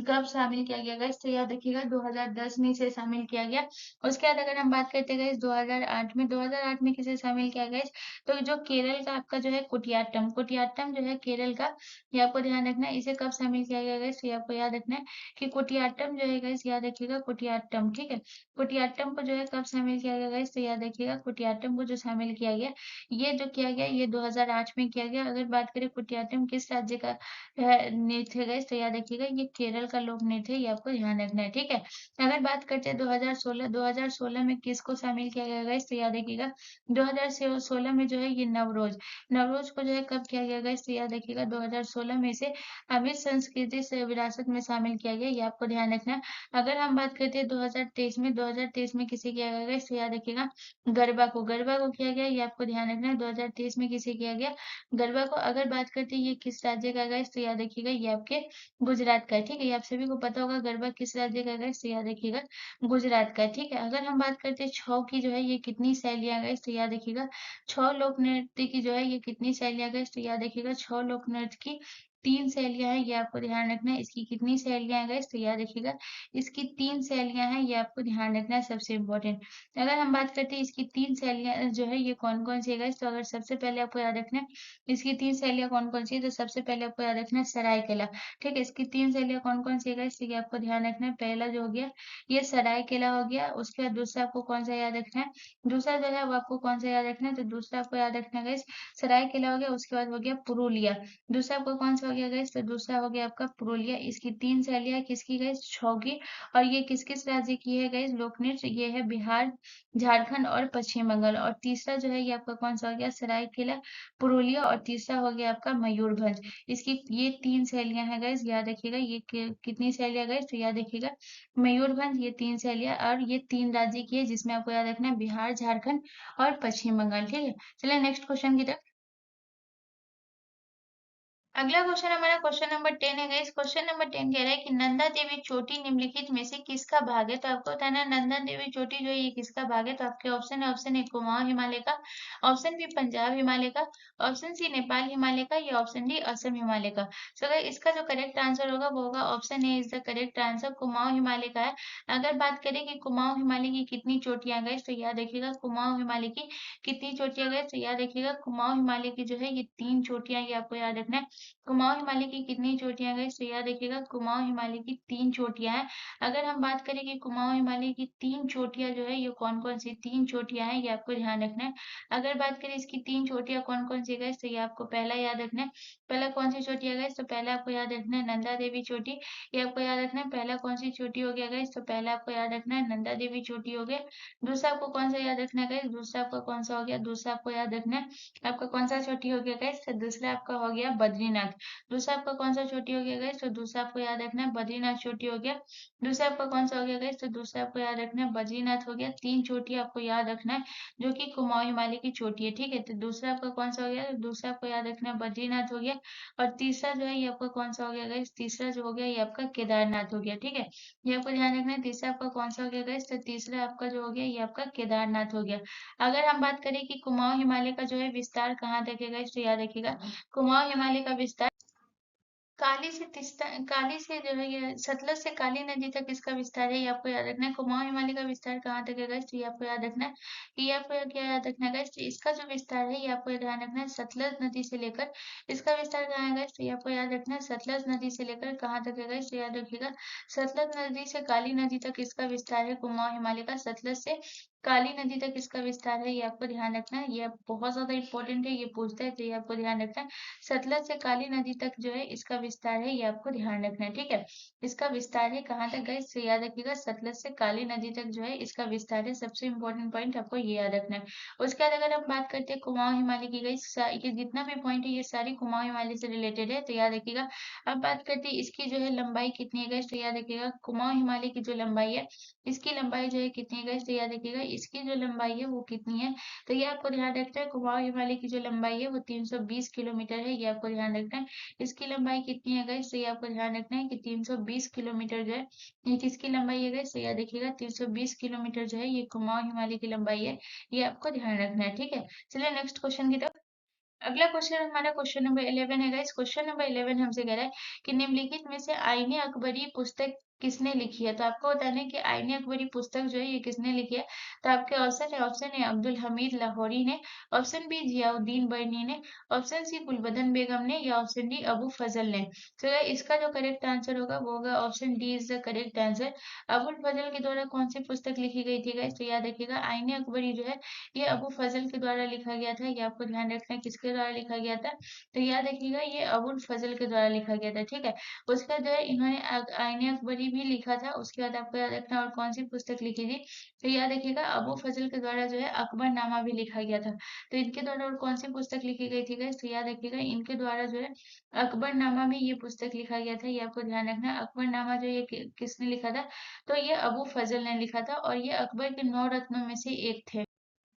कब शामिल किया गया, तो याद रखिएगा 2010 में इसे शामिल किया गया। उसके बाद अगर हम बात करते हैं 2008 में, 2008 में किसे शामिल किया गया, तो जो केरल का आपका जो है कुटियाट्टम, कुटियाट्टम जो है केरल का, ये आपको ध्यान रखना है। इसे कब शामिल किया गया गाइस, ये आपको याद रखना है कि कुटियाट्टम जो है गाइस, याद रखिएगा कुटियाट्टम। ठीक है, कुटियाट्टम को जो है कब शामिल किया गया गाइस, तो याद रखिएगा कुटियाट्टम को जो शामिल किया गया, ये जो किया गया ये 2008 में किया गया। अगर बात करें कुटियाट्टम किस राज्य का नृत्य है गाइस, तो याद रखिएगा ये केरल का लोक नृत्य है, ये आपको ध्यान रखना है। ठीक है, अगर बात करते हैं 2016 में किसको शामिल किया गया गाइस, तो याद रखिएगा 2016 में जो है ये नवरोज, नवरोज को जो है कब किया गया गाइस, तो याद रखिएगा 2016 में इसे अमृत संस्कृति से विरासत में शामिल किया गया, ये आपको ध्यान रखना है। अगर हम बात करते हैं 2023 में, 2023 में किसे किया गया गाइस, तो याद रखिएगा गरबा को, गरबा को किया गया, ये आपको ध्यान रखना है। 2023 में किसे किया गया, गरबा को। अगर बात करते हैं ये किस राज्य का गाइस, तो याद रखिएगा ये आपके गुजरात का है। ठीक है, ये आप सभी को पता होगा गरबा किस राज्य का गाइस, तो याद रखिएगा गुजरात का। ठीक है, अगर हम बात करते हैं छौ की जो है ये कितनी शैलियां गाइस, तो याद रखिएगा छौ लोक नृत्य की जो है ये कितनी शैलियां गाइस, तो याद रखिएगा छौ लोक नृत्य की 3 शैलियां हैं, ये आपको ध्यान रखना है। इसकी कितनी शैलियां हैं गाइस, तो याद रखिएगा इसकी 3 शैलियां हैं, ये आपको ध्यान रखना है, सबसे इम्पोर्टेंट। अगर हम बात करते हैं इसकी 3 शैलियां जो है ये कौन कौन सी है गाइस, तो अगर सबसे पहले आपको याद रखना है इसकी 3 शैलियां कौन कौन सी है, तो सबसे पहले आपको याद रखना है सरायकेला। ठीक है, इसकी 3 शैलियां कौन कौन सी है गाइस, ये आपको ध्यान रखना है। पहला जो हो गया ये सरायकेला हो गया। उसके बाद दूसरा आपको कौन सा याद रखना है, दूसरा जो है वो आपको कौन सा याद रखना है, तो दूसरा आपको याद रखना है गाइस सरायकेला हो गया। उसके बाद हो गया पुरुलिया, दूसरा आपको कौन सा हो गया गाइस, तो दूसरा हो गया आपका पुरुलिया। इसकी 3 शैलियां किसकी गाइस, छौ की। और ये किस किस राज्य की है गाइस लोक नृत्य, ये है बिहार, झारखंड और पश्चिम बंगाल। और तीसरा जो है ये आपका कौन सा हो गया, सरायकेला, पुरुलिया। और तीसरा हो गया आपका मयूरभंज। इसकी ये 3 शैलियां हैं गाइस, याद रखिएगा ये कितनी शैलियां गाइस, तो याद रखिएगा मयूरभंज ये 3 शैलियां और ये 3 राज्य की है, जिसमें आपको याद रखना है बिहार, झारखंड और पश्चिम बंगाल। ठीक है, चलिए नेक्स्ट क्वेश्चन की तरफ। अगला क्वेश्चन हमारा क्वेश्चन नंबर 10 है गाइस। क्वेश्चन नंबर 10 कह रहा है कि नंदा देवी चोटी निम्नलिखित में से किसका भाग है। तो आपको बताना है नंदा देवी चोटी जो है ये किसका भाग है। तो आपके ऑप्शन है, ऑप्शन ए कुमाऊं हिमालय का, ऑप्शन बी पंजाब हिमालय का, ऑप्शन सी नेपाल हिमालय का या ऑप्शन डी असम हिमालय का। सो गाइस इसका जो करेक्ट आंसर होगा वो होगा option A is the correct answer, Kumaon Himalaya का है। अगर बात करें कि कुमाऊं हिमालय की कितनी चोटियां गए, तो याद रखिएगा कुमाऊं हिमालय की कितनी चोटियां गए, तो याद रखिएगा कुमाऊं हिमालय की जो है ये 3 चोटियां, ये आपको याद रखना है। कुमाऊं हिमालय की कितनी चोटियां गई, तो याद रखिएगा कुमाऊं हिमालय की 3 चोटियां हैं। अगर हम बात करें कि कुमाऊं हिमालय की 3 चोटियां जो है ये कौन कौन सी 3 चोटियां हैं, ये आपको ध्यान रखना है। अगर बात करें इसकी 3 चोटियां कौन कौन सी गई, तो ये आपको पहला याद रखना है। पहला कौन सी चोटियां गई, तो पहला आपको याद रखना है नंदा देवी चोटी, ये आपको याद रखना है। पहला कौन सी चोटी हो गया गई, तो पहला आपको याद रखना है नंदा देवी चोटी हो गया। दूसरा आपको कौन सा याद रखना है गई, दूसरा आपका कौन सा हो गया, दूसरा आपको याद रखना है आपका कौन सा चोटी हो गया गई, तो दूसरा आपका हो गया बद्रीनाथ। बद्रीनाथ। दूसरा आपका कौन सा चोटी हो गया गाइस? तो दूसरा आपको याद रखना है बद्रीनाथ चोटी हो गया। दूसरा आपका कौन सा हो गया गाइस? तो दूसरा आपको याद रखना है बद्रीनाथ हो गया। 3 चोटी आपको याद रखना है जो कि कुमाऊं हिमालय की चोटी है, ठीक है। तो दूसरा आपका कौन सा हो गया? तो दूसरा आपको याद रखना है बद्रीनाथ हो गया। और तीसरा जो है ये आपका कौन सा हो गया गाइस? तीसरा जो हो गया ये आपका केदारनाथ हो गया, ठीक है। ये आपको ध्यान रखना है। तीसरा आपका कौन सा हो गया गाइस? तो तीसरा आपका जो हो गया ये आपका केदारनाथ हो गया। अगर हम बात करें कि कुमाऊं हिमालय का जो है विस्तार कहाँ तक है गाइस, तो याद रखिएगा कुमाऊं हिमालय का विस्तार काली से जो है ये सतलज से काली नदी तक इसका विस्तार है, ये आपको याद रखना है। कुमाऊं हिमालय का विस्तार कहाँ तक है गाइस, तो ये आपको याद रखना है। ये आपको क्या याद रखना है गाइस, तो इसका जो विस्तार है ये आपको ध्यान रखना है सतलज नदी से लेकर, इसका विस्तार कहाँ है गाइस, तो ये आपको याद रखना है सतलज नदी से लेकर कहाँ तक है गाइस, तो याद रखिएगा सतलज नदी से काली नदी तक इसका विस्तार है कुमाऊं हिमालय का। सतलज से काली नदी तक इसका विस्तार है, ये आपको ध्यान रखना है। ये बहुत ज्यादा इंपॉर्टेंट है, ये पूछता है तो ये आपको ध्यान रखना है। सतलज से काली नदी तक जो है इसका विस्तार है, ये आपको ध्यान रखना है, ठीक है। इसका विस्तार है कहाँ तक गाइस, तो याद रखिएगा सतलज से काली नदी तक जो है इसका विस्तार है। सबसे इंपॉर्टेंट पॉइंट आपको ये याद रखना है। उसके बाद अगर हम बात करते हैं कुमाऊं हिमालय की गाइस, ये जितना भी पॉइंट है ये सारी कुमाऊं हिमालय से रिलेटेड है, तो याद रखिएगा। अब बात करते हैं इसकी जो है लंबाई कितनी है गाइस, तो याद रखिएगा कुमाऊं हिमालय की जो लंबाई है, इसकी लंबाई जो है कितनी है गाइस, तो याद रखिएगा इसकी जो लंबाई है वो कितनी है, तो ये आपको ध्यान रखना है। कुमाऊं हिमालय की जो लंबाई है वो 320 किलोमीटर है, ये आपको ध्यान रखना है। इसकी लंबाई कितनी है गाइस, तो ये आपको ध्यान रखना है कि 320 किलोमीटर जो है ये किसकी लंबाई है गाइस, तो याद रखिएगा 320 किलोमीटर जो है ये कुमाऊं हिमालय की लंबाई है, ये आपको ध्यान रखना है, ठीक है। चलिए नेक्स्ट क्वेश्चन की तरफ। अगला क्वेश्चन हमारा क्वेश्चन नंबर 11 है गाइस। क्वेश्चन नंबर 11 हमसे कह रहा है कि निम्नलिखित में से आईने अकबरी पुस्तक किसने लिखी है। तो आपको बताना है कि आईने अकबरी पुस्तक जो है ये किसने लिखी है। तो आपके ऑप्शन है, ऑप्शन ए अब्दुल हमीद लाहौरी ने, ऑप्शन बी जियाउद्दीन बर्नी ने, ऑप्शन सी गुलबदन बेगम ने, या ऑप्शन डी अबू फजल ने। तो इसका जो करेक्ट आंसर होगा वो होगा option D is the correct answer. Abul Fazal के द्वारा कौन सी पुस्तक लिखी गई थी गाइस, तो याद रखिएगा आईने अकबरी जो है ये अबू फजल के द्वारा लिखा गया था। ये आपको ध्यान रखना है किसके द्वारा लिखा गया था, तो याद रखिएगा ये अबुल फजल के द्वारा लिखा गया था, ठीक है। उसके बाद जो है इन्होंने आईने अकबरी भी लिखा था। उसके बाद आपको याद रखना और कौन सी पुस्तक लिखी थी, तो याद रखिएगा अबू फजल के द्वारा जो है अकबरनामा भी लिखा गया था। तो इनके द्वारा और कौन सी पुस्तक लिखी गई थी गाइस, तो याद रखिएगा इनके द्वारा जो है अकबरनामा भी ये पुस्तक लिखा गया था। ये आपको ध्यान रखना है अकबरनामा जो ये किसने लिखा था, तो ये अबू फजल ने लिखा था और ये अकबर के 9 रत्नों में से एक थे।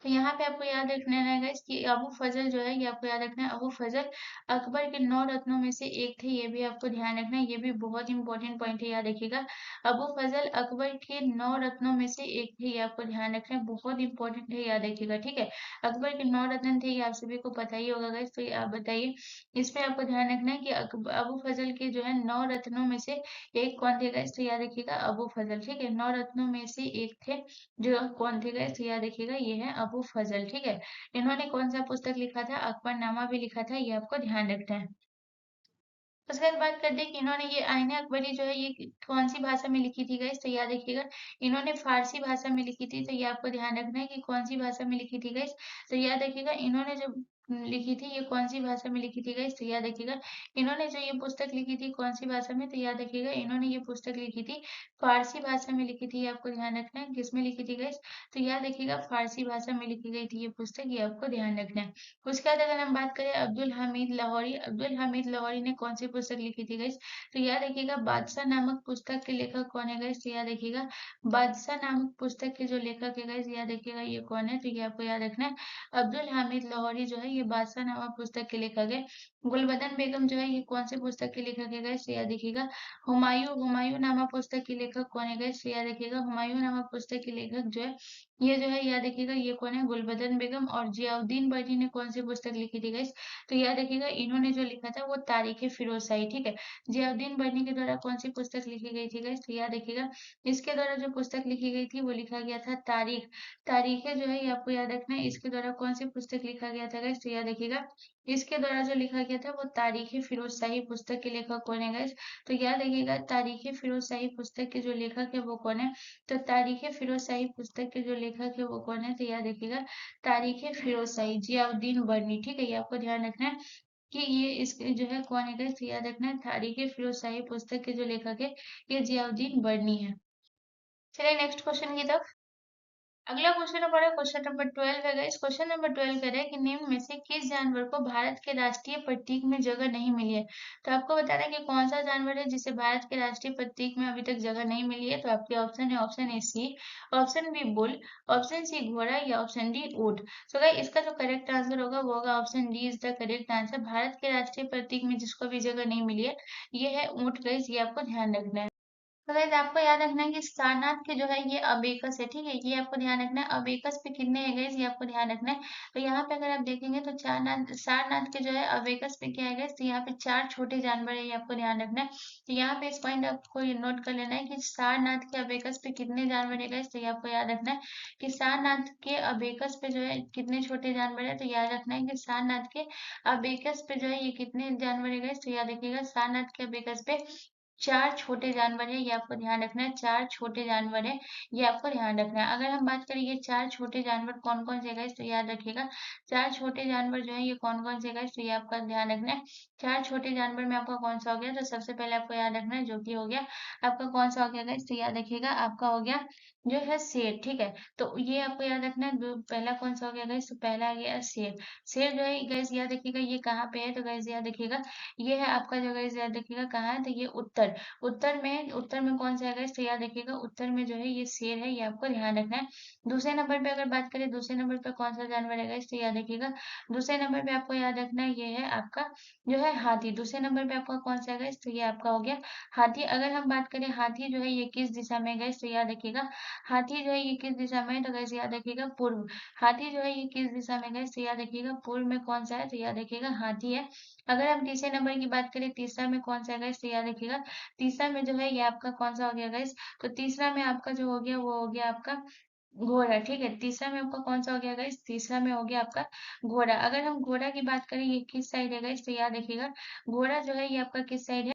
तो यहाँ पे आपको याद रखना है गाइस कि अबू फजल जो है ये आपको याद रखना है अबू फजल अकबर के 9 रत्नों में से एक थे, ये भी आपको ध्यान रखना है। ये भी बहुत इंपॉर्टेंट पॉइंट है, याद रखिएगा अबू फजल अकबर के 9 रत्नों में से एक थे, ये आपको ध्यान रखना है, बहुत इंपॉर्टेंट है, याद रखिएगा, ठीक है। अकबर के 9 रत्न थे, ये आप सभी को पता ही होगा गाइस। तो ये आप बताइए, इसमें आपको ध्यान रखना है कि अबू फजल के जो है 9 रत्नों में से एक कौन थे गाइस, तो याद रखिएगा अबू फजल, ठीक है। 9 रत्नों में से एक थे जो कौन थे गाइस, तो याद रखिएगा ये है अबू फजल, ठीक है। इन्होंने कौन सा पुस्तक लिखा था, अकबरनामा भी लिखा था, ये आपको ध्यान रखना है। उसके बाद बात करते हैं कि इन्होंने ये आईने अकबरी जो है ये कौन सी भाषा में लिखी थी गाइस, तो याद रखिएगा इन्होंने फारसी भाषा में लिखी थी। तो ये आपको ध्यान रखना है कि कौन सी भाषा में लिखी थी गाइस, तो याद रखिएगा इन्होंने जो लिखी थी ये कौन सी भाषा में लिखी थी गाइस, तो याद रखिएगा इन्होंने जो ये पुस्तक लिखी थी कौन सी भाषा में, तो याद रखिएगा इन्होंने ये पुस्तक लिखी थी फारसी भाषा में लिखी थी। ये आपको ध्यान रखना है किसमें लिखी थी गाइस, तो याद रखिएगा फारसी भाषा में लिखी गई थी ये पुस्तक, ये आपको ध्यान रखना है। उसके बाद अगर हम बात करें अब्दुल हमीद लाहौरी, अब्दुल हमीद लाहौरी ने कौन सी पुस्तक लिखी थी गाइस, तो याद रखिएगा बादशाह नामक पुस्तक के लेखक कौन है गाइस, तो याद रखिएगा बादशाह नामक पुस्तक के जो लेखक है गाइस, याद रखिएगा ये कौन है, तो ये आपको याद रखना है अब्दुल हामिद लाहौरी जो है ये बादशाह नामक पुस्तक के लेखक है। गुलबदन बेगम जो है ये कौन से पुस्तक के लेखक है गाइस, तो याद रखिएगा हुमायूं, हुमायूं नामक पुस्तक के लेखक कौन है गाइस, तो याद रखिएगा हुमायूं नामक पुस्तक के लेखक जो है ये जो है याद रखिएगा ये कौन है, गुलबदन बेगम। और जियाउद्दीन बर्नी ने कौन सी पुस्तक लिखी थी गाइस, तो याद रखिएगा इन्होंने जो लिखा था वो तारीख फिरोजशाही, ठीक है। जियाउद्दीन बर्नी के द्वारा कौन सी पुस्तक लिखी गई थी गाइस, तो याद रखिएगा इसके द्वारा जो पुस्तक लिखी गई थी वो लिखा गया था तारीख। तारीखें जो है ये आपको याद रखना है, इसके द्वारा कौन सी पुस्तक लिखा गया था गाइस, तो याद रखिएगा इसके द्वारा जो लिखा गया था वो तारीख फिरोजशाही पुस्तक के लेखक कौन है गाइस, तो याद रखिएगा तारीख फिरोजशाही पुस्तक के जो लेखक है वो कौन है, तो तारीख फिरोजशाही पुस्तक के जो लेखक है वो कौन है, तो याद रखिएगा तारीख फिरोजशाही जियाउद्दीन बर्नी, ठीक है। ये आपको ध्यान रखना है कि ये इसके जो है कौन है गाइस, तो याद रखना है तारीख फिरोजशाही पुस्तक के जो लेखक है ये जियाउद्दीन बर्नी है। चलिए नेक्स्ट क्वेश्चन की तरफ। अगला क्वेश्चन हमारा क्वेश्चन नंबर 12 है गाइस। क्वेश्चन नंबर 12 कह रहा है कि निम्न में से किस जानवर को भारत के राष्ट्रीय प्रतीक में जगह नहीं मिली है। तो आपको बताना है कि कौन सा जानवर है जिसे भारत के राष्ट्रीय प्रतीक में अभी तक जगह नहीं मिली है। तो आपके ऑप्शन है, ऑप्शन ए सी, option B bull, option C घोड़ा या ऑप्शन डी ऊंट। तो गाइस इसका जो करेक्ट आंसर होगा वो होगा option D is the correct answer. Bharat के राष्ट्रीय प्रतीक में जिसको भी जगह नहीं मिली है ये है ऊंट। गाइस ये आपको ध्यान रखना है। तो गाइस आपको याद रखना है कि सारनाथ के जो है ये अबेकस है, ठीक है, ये आपको ध्यान रखना है। अबेकस पे कितने है गाइस ये आपको ध्यान रखना है। तो यहाँ पे अगर आप देखेंगे तो चारनाथ सारनाथ के जो है अबेकस पे क्या है गाइस, तो यहाँ पे 4 छोटे जानवर है, ये आपको ध्यान रखना है। तो यहाँ पे इस पॉइंट आपको ये नोट कर लेना है कि सारनाथ के अबेकस पे कितने जानवर है गाइस, तो ये आपको याद रखना है कि सारनाथ के अबेकस पे जो है कितने छोटे जानवर है। तो याद रखना है कि सारनाथ के अबेकस पे जो है ये कितने जानवर है गाइस, तो याद रखिएगा सारनाथ के अबेकस पे 4 छोटे जानवर है, ये आपको ध्यान रखना है। 4 छोटे जानवर है, ये आपको ध्यान रखना है। अगर हम बात करें ये 4 छोटे जानवर कौन-कौन से हैं गाइस, तो याद रखिएगा 4 छोटे जानवर जो है ये कौन-कौन से हैं गाइस, तो ये आपका ध्यान रखना है। 4 छोटे जानवर में आपका कौन सा हो गया, तो सबसे पहले आपको याद रखना है जो कि हो गया आपका कौन सा हो गया गाइस, तो याद रखिएगा आपका हो गया जो है शेर, ठीक है। तो ये आपको याद रखना है। पहला कौन सा हो गया गाइस, तो पहला आ गया शेर। शेर जो है गाइस याद रखिएगा ये कहाँ पे है, तो गाइस याद रखिएगा ये है आपका जो गाइस याद रखिएगा कहाँ है, तो ये उत्तर में कौन सा आएगा तो याद रखिएगा उत्तर में जो है ये शेर है, ये आपको ध्यान रखना है। दूसरे नंबर पे अगर बात करें दूसरे नंबर पे कौन सा जानवर है तो याद रखिएगा दूसरे नंबर पे आपको याद रखना है ये है आपका जो है हाथी। दूसरे नंबर पे आपका कौन सा है तो ये आपका हो गया हाथी। अगर हम बात करें हाथी जो है ये किस दिशा में है तो याद रखिएगा हाथी जो है ये किस दिशा में है, तो गैस याद रखिएगा पूर्व। हाथी जो है ये किस दिशा में है तो याद रखिएगा पूर्व में कौन सा है, तो याद रखिएगा हाथी है। अगर हम तीसरे नंबर की बात करें तीसरा में कौन सा है तो याद रखिएगा तीसरा में जो है ये आपका कौन सा हो गया गाइस, तो तीसरा में आपका जो हो गया वो हो गया आपका घोड़ा, ठीक है। तीसरा में आपका कौन सा हो गया गाइस, तीसरा में हो गया आपका घोड़ा। अगर हम घोड़ा की बात करें ये किस साइड है गाइस, तो याद रखिएगा घोड़ा जो है ये आपका किस साइड है,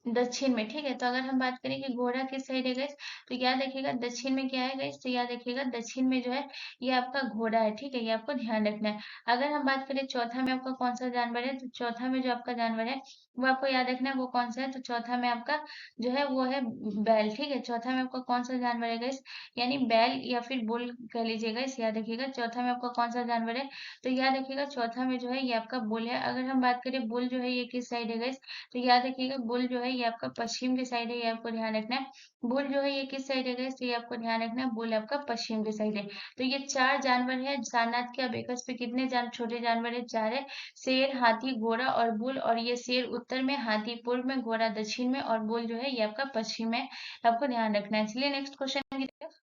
दक्षिण में, ठीक है। तो अगर हम बात करें कि घोड़ा किस साइड है गाइस, तो याद रखिएगा दक्षिण में क्या है गाइस, तो याद रखिएगा दक्षिण में जो है ये आपका घोड़ा है, ठीक है, ये आपको ध्यान रखना है। अगर हम बात करें चौथा में आपका कौन सा जानवर है, तो चौथा में जो आपका जानवर है वो आपको याद रखना है वो कौन सा है, तो चौथा में आपका जो है वो है बैल, ठीक है। चौथा में आपका कौन सा जानवर है गाइस, यानी बैल या फिर बुल कह लीजिएगा इस, याद रखिएगा चौथा में आपका कौन सा जानवर है, तो याद रखिएगा चौथा में जो है ये आपका बुल है। अगर हम बात करें बुल जो है ये किस साइड है गाइस, तो याद रखिएगा बुल जो है ये आपका पश्चिम के साइड है, ये आपको ध्यान रखना है। बुल जो है ये किस साइड है गाइस, तो ये आपको ध्यान रखना है बुल आपका पश्चिम के साइड है। तो ये 4 जानवर है सारनाथ के अबेकस पे कितने छोटे जानवर है, 4 है। शेर, हाथी, घोड़ा और बुल। और ये शेर उत्तर में, हाथी पूर्व में, घोड़ा दक्षिण में और बुल जो है ये आपका पश्चिम में, आपको ध्यान रखना है। चलिए नेक्स्ट क्वेश्चन की तरफ।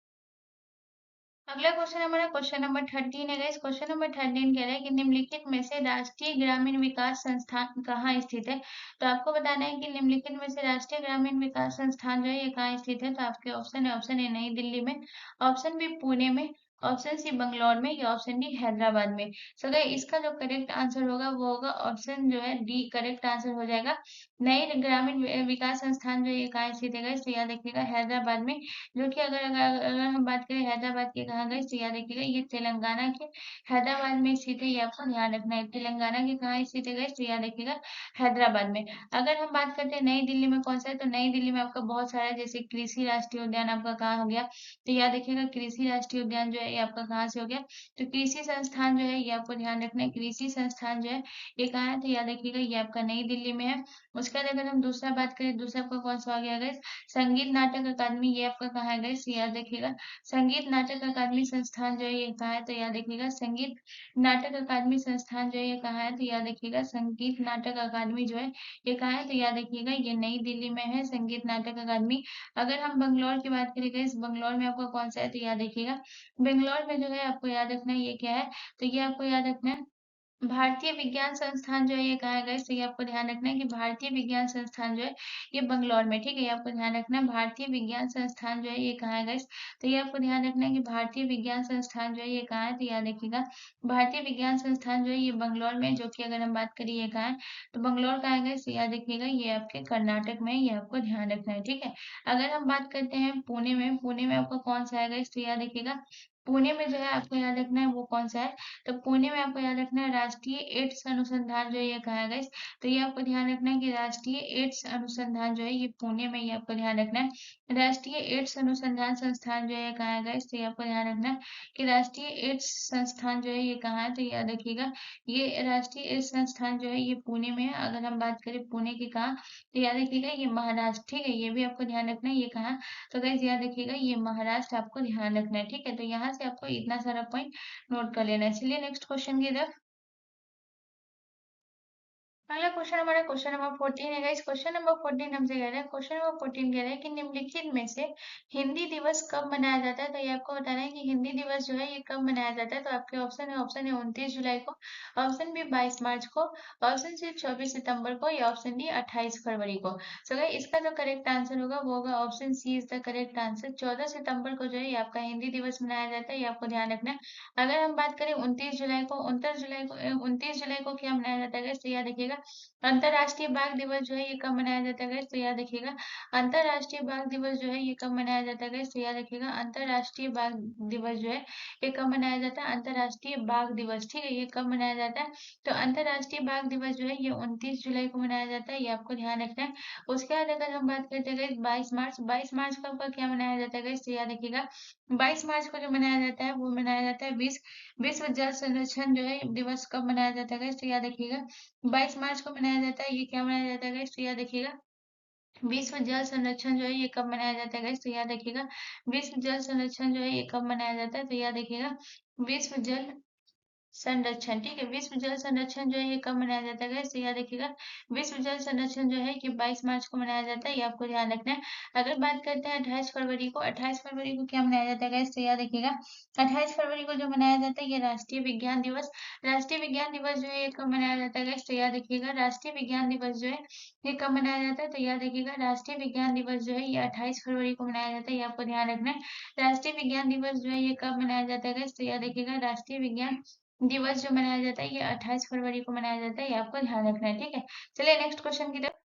अगला क्वेश्चन हमारा क्वेश्चन नंबर 13 है गाइस। क्वेश्चन नंबर 13 कह रहा है कि निम्नलिखित में से राष्ट्रीय ग्रामीण विकास संस्थान कहाँ स्थित है। तो आपको बताना है कि निम्नलिखित में से राष्ट्रीय ग्रामीण विकास संस्थान जो है ये कहाँ स्थित है। तो आपके ऑप्शन है, ऑप्शन ए नई दिल्ली में, ऑप्शन बी पुणे में, ऑप्शन सी बंगलौर में या ऑप्शन डी हैदराबाद में। सो गाइस इसका जो करेक्ट आंसर होगा वो होगा ऑप्शन जो है डी करेक्ट आंसर हो जाएगा। नई ग्रामीण विकास संस्थान जो है ये कहाँ स्थित है गाइस, तो याद रखिएगा हैदराबाद में। जो कि अगर हम बात करें हैदराबाद के कहाँ गए तो याद रखिएगा ये तेलंगाना के हैदराबाद में स्थित है, ये आपको ध्यान रखना है। तेलंगाना के कहाँ स्थित है गए तो याद रखिएगा हैदराबाद में। अगर हम बात करते हैं नई दिल्ली में कौन सा है, तो नई दिल्ली में आपका बहुत सारा है, जैसे कृषि राष्ट्रीय उद्यान आपका कहाँ हो गया, तो याद रखिएगा कृषि राष्ट्रीय उद्यान जो है ये आपका कहाँ से हो गया, तो कृषि संस्थान जो है ये आपको ध्यान रखना है। कृषि संस्थान जो है ये कहाँ है, तो याद रखिएगा ये आपका नई दिल्ली में है। उसके बाद अगर हम दूसरा बात करें, दूसरा आपका कौन सा आ गया गाइस, संगीत नाटक अकादमी, ये आपका कहाँ है गाइस, याद रखिएगा संगीत नाटक अकादमी संस्थान जो है ये कहाँ है, तो याद रखिएगा संगीत नाटक अकादमी संस्थान जो है ये कहाँ है, तो याद रखिएगा संगीत नाटक अकादमी जो है ये कहाँ है, तो याद रखिएगा ये नई दिल्ली में है संगीत नाटक अकादमी। अगर हम बंगलौर की बात करें गाइस, बंगलौर में आपका कौन सा है, तो याद रखिएगा बंगलौर में जो है आपको याद रखना है ये क्या है, तो ये आपको याद रखना है भारतीय विज्ञान संस्थान जो है ये कहाँ है गाइस, तो ये आपको ध्यान रखना है कि भारतीय विज्ञान संस्थान जो है ये बंगलौर में, ठीक है, ये आपको ध्यान रखना है। भारतीय विज्ञान संस्थान जो है ये कहाँ है गाइस, तो ये आपको ध्यान रखना है कि भारतीय विज्ञान संस्थान जो है ये कहाँ है, तो याद रखिएगा भारतीय विज्ञान संस्थान जो है ये बंगलौर में, जो कि अगर हम बात करें ये कहाँ है, तो बंगलौर कहाँ है गाइस, तो याद रखिएगा ये आपके कर्नाटक में है, ये आपको ध्यान रखना है, ठीक है। अगर हम बात करते हैं पुणे में, पुणे में आपका कौन सा है गाइस, तो याद रखिएगा पुणे में जो है आपको याद रखना है वो कौन सा है, तो पुणे में आपको याद रखना है राष्ट्रीय एड्स अनुसंधान जो है ये कहा है गाइस। तो ये आपको ध्यान रखना है कि राष्ट्रीय एड्स अनुसंधान जो है ये पुणे में, ये आपको ध्यान रखना है। राष्ट्रीय एड्स अनुसंधान संस्थान जो है कहाँ है गाइस, तो ये आपको ध्यान रखना है कि राष्ट्रीय एड्स संस्थान जो है ये कहाँ है, तो याद रखिएगा ये राष्ट्रीय एड्स संस्थान जो है ये पुणे में है। अगर हम बात करें पुणे की कहाँ, तो याद रखिएगा ये महाराष्ट्र, ठीक है, ये भी आपको ध्यान रखना है ये कहाँ, तो गाइस याद रखिएगा ये महाराष्ट्र आपको ध्यान रखना है, ठीक है। तो यहाँ से आपको इतना सारा पॉइंट नोट कर लेना है। चलिए नेक्स्ट क्वेश्चन की तरफ। अगला क्वेश्चन हमारा क्वेश्चन नंबर 14 है गाइस। क्वेश्चन नंबर 14 हमसे कह रहा है, क्वेश्चन नंबर 14 कह रहा है कि निम्नलिखित में से हिंदी दिवस कब मनाया जाता है। तो ये आपको बताना है कि हिंदी दिवस जो है ये कब मनाया जाता है। तो आपके ऑप्शन है 29 जुलाई को, ऑप्शन बी 22 मार्च को, ऑप्शन सी 24 सितंबर को, या ऑप्शन डी 28 फरवरी को। सो गाइस इसका जो करेक्ट आंसर होगा वो होगा option C is the correct answer. 14 सितंबर को जो है ये आपका हिंदी दिवस मनाया जाता है, ये आपको ध्यान रखना है। अगर हम बात करें 29 जुलाई को क्या मनाया जाता है, तो याद रखिएगा अंतरराष्ट्रीय बाघ दिवस जो है ये कब मनाया जाता है, तो याद रखिएगा अंतरराष्ट्रीय बाघ दिवस जो है ये कब मनाया जाता है, तो याद रखिएगा अंतरराष्ट्रीय बाघ दिवस जो है ये कब मनाया जाता है, अंतरराष्ट्रीय बाघ दिवस, ठीक है, ये कब मनाया जाता है। तो अंतरराष्ट्रीय बाघ दिवस जो है ये 29 जुलाई को मनाया जाता है, ये आपको ध्यान रखना है। उसके बाद अगर हम बात करते हैं 22 मार्च को आपका क्या मनाया जाता है, तो याद रखिएगा 22 मार्च को जो मनाया जाता है वो मनाया जाता है विश्व जल संरक्षण जो है दिवस कब मनाया जाता है, तो याद रखिएगा 22 मार्च को मनाया जाता है। ये क्या मनाया जाता है गाइस, तो याद रखिएगा विश्व जल संरक्षण जो है ये कब मनाया जाता है गाइस, तो याद रखिएगा विश्व जल संरक्षण जो है ये कब मनाया जाता है, तो याद रखिएगा विश्व जल संरक्षण, ठीक है, विश्व जल संरक्षण जो है ये कब मनाया जाता है गाइस, तो याद रखिएगा विश्व जल संरक्षण जो है ये 22 मार्च को मनाया जाता है, ये आपको ध्यान रखना है। अगर बात करते हैं 28 फरवरी को, 28 फरवरी को क्या मनाया जाता है गाइस, तो याद रखिएगा 28 फरवरी को जो मनाया जाता है ये राष्ट्रीय विज्ञान दिवस, राष्ट्रीय विज्ञान दिवस जो है ये कब मनाया जाता है गाइस, तो याद रखिएगा राष्ट्रीय विज्ञान दिवस जो है ये कब मनाया जाता है, तो याद रखिएगा राष्ट्रीय विज्ञान दिवस जो है ये 28 फरवरी को मनाया जाता है, ये आपको ध्यान रखना है। राष्ट्रीय विज्ञान दिवस जो है ये कब मनाया जाता है गाइस, तो याद रखिएगा राष्ट्रीय विज्ञान दिवस जो मनाया जाता है ये 28 फरवरी को मनाया जाता है, ये आपको ध्यान रखना है, ठीक है। चलिए नेक्स्ट क्वेश्चन की तरफ।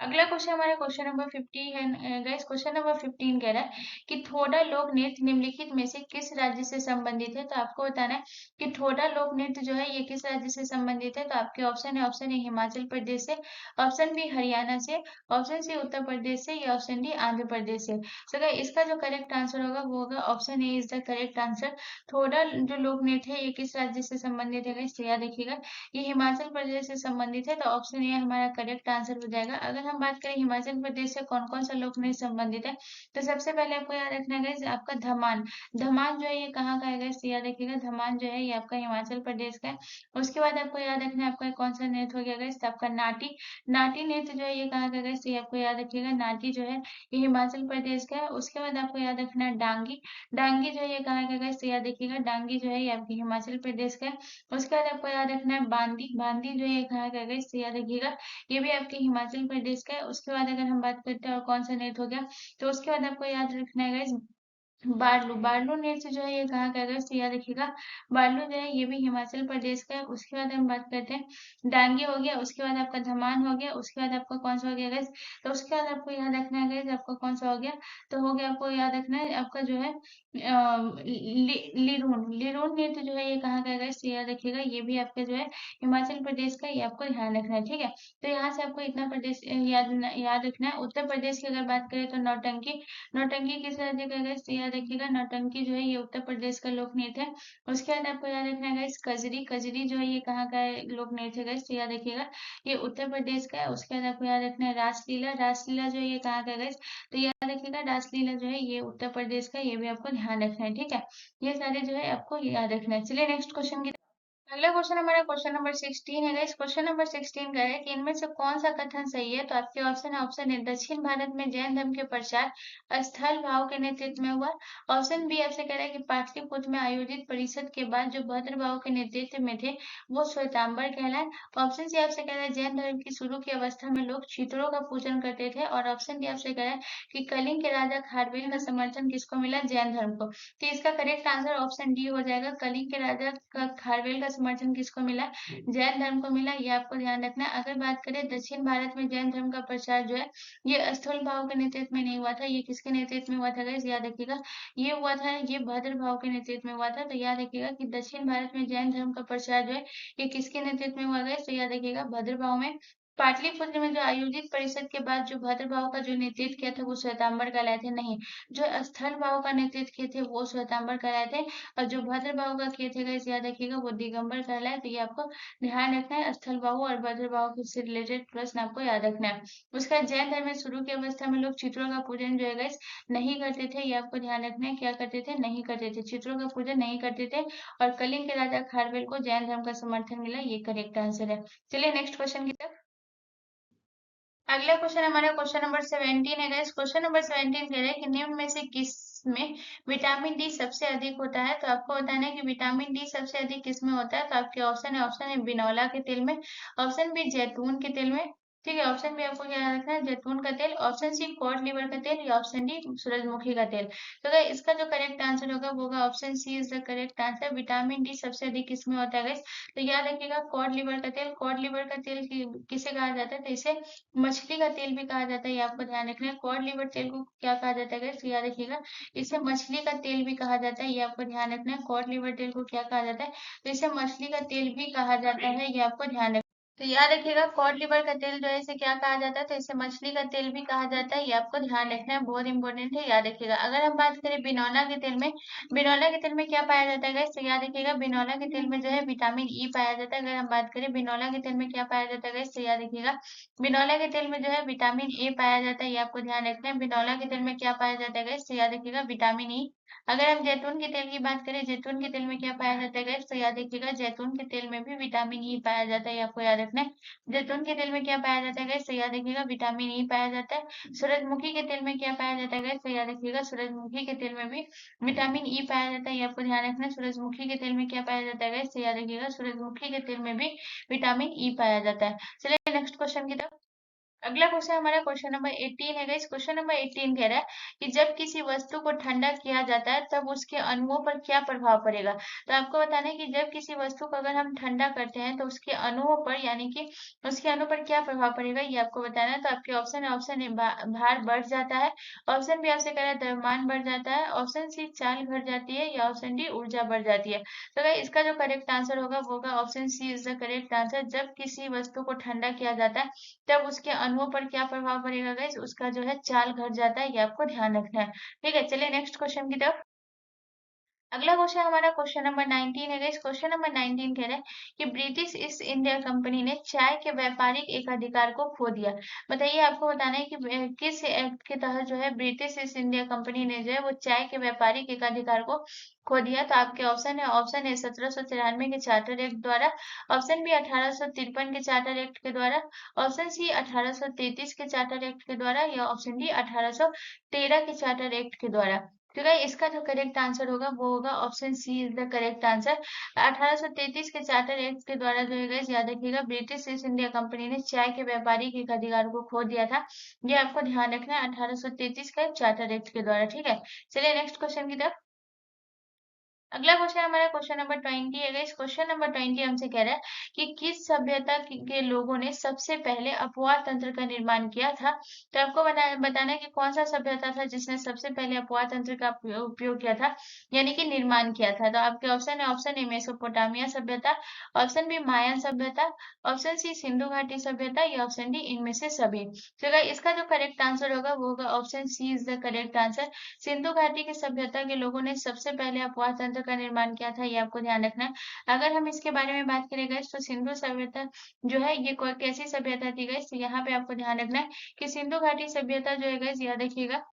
अगला क्वेश्चन हमारा क्वेश्चन नंबर 50 है गाइस। क्वेश्चन नंबर 15 कह रहा है कि ठोडा लोक नृत्य निम्नलिखित में से किस राज्य से संबंधित है। तो आपको बताना है कि ठोडा लोक नृत्य जो है ये किस राज्य से संबंधित है। तो आपके ऑप्शन है हिमाचल प्रदेश से, ऑप्शन बी हरियाणा से, ऑप्शन सी उत्तर प्रदेश से, या ऑप्शन डी आंध्र प्रदेश से। तो गाइस इसका जो करेक्ट आंसर होगा वो होगा option A is the correct answer. Thoda जो लोक नृत्य है ये किस राज्य से संबंधित है गाइस, तो याद रखिएगा ये हिमाचल प्रदेश से संबंधित है, तो ऑप्शन ए हमारा करेक्ट आंसर हो जाएगा। अगर हम बात करें हिमाचल प्रदेश से कौन कौन सा लोक नृत्य संबंधित है, तो सबसे पहले आपको याद रखना है गाइस आपका धमान, धमान जो है ये कहाँ का है गाइस, याद रखिएगा धमान जो है ये आपका हिमाचल प्रदेश का है। उसके बाद आपको याद रखना है आपका कौन सा नृत्य हो गया गाइस, तो आपका नाटी, नाटी नृत्य जो है ये कहाँ का है गाइस, ये आपको याद रखिएगा नाटी जो है ये हिमाचल प्रदेश का है। उसके बाद आपको याद रखना है डांगी, डांगी जो है ये कहाँ का है गाइस, तो याद रखिएगा डांगी जो है ये आपकी हिमाचल प्रदेश का है। उसके बाद आपको याद रखना है बांदी, बांदी जो है कहाँ का है गाइस, तो याद रखिएगा ये भी आपके हिमाचल प्रदेश का है। उसके बाद अगर हम बात करते हैं और कौन सा नृत्य हो गया, तो उसके बाद आपको याद रखना है गाइस बारलू, बारलू नृत्य जो है ये कहाँ का है गाइस, तो याद रखिएगा बारलू जो है ये भी हिमाचल प्रदेश का है। उसके बाद हम बात करते हैं डांगी हो गया, उसके बाद आपका धमान हो गया, उसके बाद आपका कौन सा हो गया गाइस, तो उसके बाद आपको याद रखना है गाइस आपका कौन सा हो गया, तो हो गया आपको याद रखना है आपका जो है लिरोन, लिरोन नृत्य जो है ये कहाँ का है गाइस, तो याद रखिएगा ये भी आपका जो है हिमाचल प्रदेश का, ये आपको ध्यान रखना है, ठीक है। तो यहाँ से आपको इतना प्रदेश याद रखना है। उत्तर प्रदेश की अगर बात करें तो नौटंकी, नौटंकी किस राज्य का है गाइस, तो याद रखिएगा नौटंकी जो है ये उत्तर प्रदेश का लोक नृत्य है। उसके बाद आपको याद रखना है गाइस कजरी, कजरी जो है ये कहाँ का है लोक नृत्य है गाइस, तो याद रखिएगा ये उत्तर प्रदेश का है। उसके बाद आपको याद रखना है रासलीला, रासलीला जो है ये कहाँ का है गाइस, तो याद रखिएगा रासलीला जो है ये उत्तर प्रदेश का, ये भी आपको ध्यान रखना है, ठीक है। ये सारे जो है आपको याद रखना है। चलिए नेक्स्ट क्वेश्चन की, अगला क्वेश्चन हमारा क्वेश्चन नंबर 16 है गाइस। क्वेश्चन नंबर 16 का है कि इनमें से कौन सा कथन सही है। तो आपके ऑप्शन है दक्षिण भारत में जैन धर्म के प्रचार स्थल भाव के नेतृत्व में हुआ, ऑप्शन बी आपसे कह रहा है कि पाटलिपुत्र में आयोजित परिषद के बाद जो भद्रभाव के नेतृत्व में थे वो श्वेतांबर कहलाए, ऑप्शन सी आपसे कह रहा है जैन धर्म की शुरू की अवस्था में लोग चित्रों का पूजन करते थे, और ऑप्शन डी आपसे कह रहा है कि कलिंग के राजा खारवेल का समर्थन किसको मिला, जैन धर्म को। तो इसका करेक्ट आंसर ऑप्शन डी हो जाएगा, कलिंग के राजा का खारवेल का समर्थन किसको मिला? जैन धर्म को मिला, ये आपको ध्यान रखना है। अगर बात करें दक्षिण भारत में जैन धर्म का प्रचार जो है ये स्थूल भाव के नेतृत्व में नहीं हुआ था, ये किसके नेतृत्व में हुआ था गाइस? याद रखिएगा, ये हुआ था, ये भद्र भाव के नेतृत्व में हुआ था। तो याद रखिएगा कि दक्षिण भारत में जैन धर्म का प्रचार जो है ये किसके नेतृत्व में हुआ गाइस? तो याद रखिएगा भद्र भाव में। पाटलिपुत्र में जो आयोजित परिषद के बाद जो भद्र भाव का जो नेतृत्व किया था वो श्वेतांबर कहलाए थे? नहीं, जो स्थल भाव का नेतृत्व किए थे वो श्वेतांबर कहलाए थे, और जो भद्र भाव का किए थे गाइस याद रखिएगा वो दिगंबर कहलाए। तो ये आपको ध्यान रखना है, स्थल भाव और भद्र भाव से रिलेटेड प्रश्न आपको याद रखना है। उसका जैन धर्म में शुरू की अवस्था में लोग चित्रों का पूजन जो है गाइस नहीं करते थे, ये आपको ध्यान रखना है। क्या करते थे? नहीं करते थे, चित्रों का पूजन नहीं करते थे। और कलिंग के राजा खारवेल को जैन धर्म का समर्थन मिला, ये करेक्ट आंसर है। चलिए नेक्स्ट क्वेश्चन की तरफ। अगला क्वेश्चन हमारा क्वेश्चन नंबर 17 है गाइस। क्वेश्चन नंबर 17 कह रहे हैं कि निम्न में से किस में विटामिन डी सबसे अधिक होता है? तो आपको बताना है कि विटामिन डी सबसे अधिक किस में होता है। तो आपके ऑप्शन है बिनौला के तेल में, ऑप्शन बी जैतून के तेल में, ठीक है, ऑप्शन बी आपको क्या रखना है? जैतून का तेल, ऑप्शन सी कॉड लिवर का तेल, या ऑप्शन डी सूरजमुखी का तेल। तो गाइस इसका जो करेक्ट आंसर होगा वो होगा option C is the correct answer. Vitamin D सबसे अधिक किसमें होता है गाइस? तो याद रखिएगा कॉड लिवर का तेल। कॉड लिवर का तेल किसे कहा जाता है? तो इसे मछली का तेल भी कहा जाता है, ये आपको ध्यान रखना है। कॉड लिवर तेल को क्या कहा जाता है गाइस? याद रखिएगा इसे मछली का तेल भी कहा जाता है, ये आपको ध्यान रखना है। कॉड लिवर तेल को क्या कहा जाता है? तो इसे मछली का तेल भी कहा जाता है, ये आपको ध्यान रखना है। तो याद रखिएगा कॉड लिवर का तेल जो है इसे क्या कहा जाता है? तो इसे मछली का तेल भी कहा जाता है, ये आपको ध्यान रखना है, बहुत इंपॉर्टेंट है, याद रखिएगा। अगर हम बात करें बिनौला के तेल में, बिनौला के तेल में क्या पाया जाता है गाइस? तो याद रखिएगा बिनौला के तेल में जो है विटामिन ई पाया जाता है। अगर हम बात करें बिनौला के तेल में क्या पाया जाता है गाइस? तो याद रखिएगा बिनौला के तेल में जो है विटामिन ए पाया जाता है, ये आपको ध्यान रखना है। बिनौला के तेल में क्या पाया जाता है गाइस? तो याद रखिएगा विटामिन ई। अगर हम जैतून के तेल की बात करें, जैतून के तेल में क्या पाया जाता है गाइस? तो याद रखिएगा जैतून के तेल में भी विटामिन ई पाया जाता है, ये आपको याद रखना है। जैतून के तेल में क्या पाया जाता है गाइस? तो याद रखिएगा विटामिन ई पाया जाता है। सूरजमुखी के तेल में क्या पाया जाता है गाइस? तो याद रखिएगा सूरजमुखी के तेल में भी विटामिन ई पाया जाता है, ये आपको ध्यान रखना है। सूरजमुखी के तेल में क्या पाया जाता है गाइस? तो याद रखिएगा सूरजमुखी के तेल में भी विटामिन ई पाया जाता है। चलिए नेक्स्ट क्वेश्चन की तरफ। अगला क्वेश्चन हमारा क्वेश्चन नंबर 18 है गाइस। क्वेश्चन नंबर 18 कह रहा है कि जब किसी वस्तु को ठंडा किया जाता है तब उसके अणुओं पर क्या प्रभाव पड़ेगा? तो आपको बताना है कि जब किसी वस्तु को अगर हम ठंडा करते हैं तो उसके अणुओं पर, यानी कि उसके अणु पर क्या प्रभाव पड़ेगा, ये आपको बताना है। तो आपके ऑप्शन ए भार बढ़ जाता है, ऑप्शन बी आपसे कह रहा है द्रव्यमान बढ़ जाता है, ऑप्शन सी चाल घट जाती है, या ऑप्शन डी ऊर्जा बढ़ जाती है। तो गाइस इसका जो करेक्ट आंसर होगा वो होगा option C is the correct answer. जब किसी वस्तु को ठंडा किया जाता है तब उसके अणुओं पर क्या प्रभाव पड़ेगा गाइस? उसका जो है चाल घट जाता है, ये आपको ध्यान रखना है। ठीक है, चलिए नेक्स्ट क्वेश्चन की तरफ। अगला क्वेश्चन हमारा क्वेश्चन नंबर 19 है गाइस। क्वेश्चन नंबर 19 कह रहा है कि ब्रिटिश ईस्ट इंडिया कंपनी ने चाय के व्यापारिक एकाधिकार को खो दिया। बताइए, आपको बताना है कि किस एक्ट के तहत जो है ब्रिटिश ईस्ट इंडिया कंपनी ने जो है वो चाय के व्यापारिक एकाधिकार को खो दिया। तो आपके ऑप्शन है 1794 के चार्टर एक्ट द्वारा, ऑप्शन बी 1853 के चार्टर एक्ट के द्वारा, ऑप्शन सी 1833 के चार्टर एक्ट के द्वारा, या ऑप्शन डी 1813 के चार्टर एक्ट के द्वारा। तो गाइस इसका जो करेक्ट आंसर होगा वो होगा option C is the correct answer. 1833 के चार्टर एक्ट के द्वारा जो है गाइस याद रखिएगा ब्रिटिश ईस्ट इंडिया कंपनी ने चाय के व्यापारिक एकाधिकार को खो दिया था, ये आपको ध्यान रखना है 1833 के चार्टर एक्ट के द्वारा। ठीक है, चलिए नेक्स्ट क्वेश्चन की तरफ। अगला क्वेश्चन हमारा क्वेश्चन नंबर 20 है गाइस। क्वेश्चन नंबर 20 हमसे कह रहा है कि किस सभ्यता के लोगों ने सबसे पहले अपवाद तंत्र का निर्माण किया था? तो आपको बताना है कि कौन सा सभ्यता था जिसने सबसे पहले अपवाद तंत्र का उपयोग किया था, यानी कि निर्माण किया था। तो आपके ऑप्शन ए मेसोपोटामिया सभ्यता, ऑप्शन बी मायन सभ्यता, ऑप्शन सी सिंधु घाटी सभ्यता, या ऑप्शन डी इनमें से सभी। तो गाइस इसका जो करेक्ट आंसर होगा वो होगा option C is the correct answer. Sindhu घाटी की सभ्यता के लोगों ने सबसे पहले अपवाद तंत्र का निर्माण किया था, ये आपको ध्यान रखना है। अगर हम इसके बारे में बात करें गाइस तो सिंधु सभ्यता जो है ये कैसी सभ्यता थी गाइस? तो यहाँ पे आपको ध्यान रखना है कि सिंधु घाटी सभ्यता जो है गाइस याद रखिएगा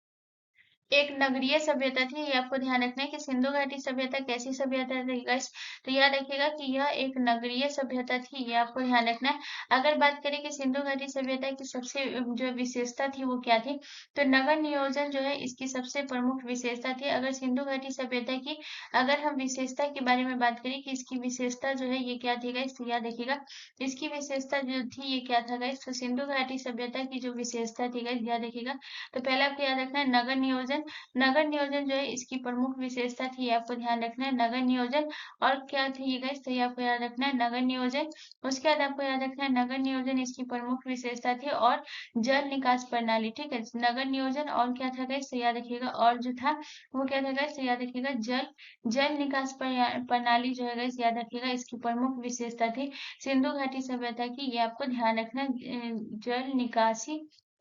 एक नगरीय सभ्यता थी, ये आपको ध्यान रखना है कि सिंधु घाटी सभ्यता कैसी सभ्यता थी गाइस? तो याद रखिएगा कि यह एक नगरीय सभ्यता थी, ये आपको ध्यान रखना है। अगर बात करें कि सिंधु घाटी सभ्यता की सबसे जो विशेषता थी वो क्या थी, तो नगर नियोजन जो है इसकी सबसे प्रमुख विशेषता थी। अगर सिंधु घाटी सभ्यता की अगर हम विशेषता के बारे में बात करें कि इसकी विशेषता जो है ये क्या थी गाइस, तो याद रखिएगा इसकी विशेषता जो थी ये क्या था गाइस? तो सिंधु घाटी सभ्यता की जो विशेषता थी गाइस याद रखिएगा, तो पहले आपको याद रखना है नगर नियोजन। नगर नियोजन जो है इसकी प्रमुख विशेषता थी, आपको ध्यान रखना है नगर नियोजन। और क्या थी ये गाइस, तो ये आपको याद रखना है नगर नियोजन। उसके बाद आपको याद रखना है नगर नियोजन इसकी प्रमुख विशेषता थी, और जल निकास प्रणाली, ठीक है। नगर नियोजन और क्या था गाइस, तो याद रखिएगा, और जो था वो क्या था गाइस, तो याद रखिएगा जल जल निकास प्रणाली जो है गाइस, याद रखिएगा इसकी प्रमुख विशेषता थी सिंधु घाटी सभ्यता की। ये आपको ध्यान रखना है,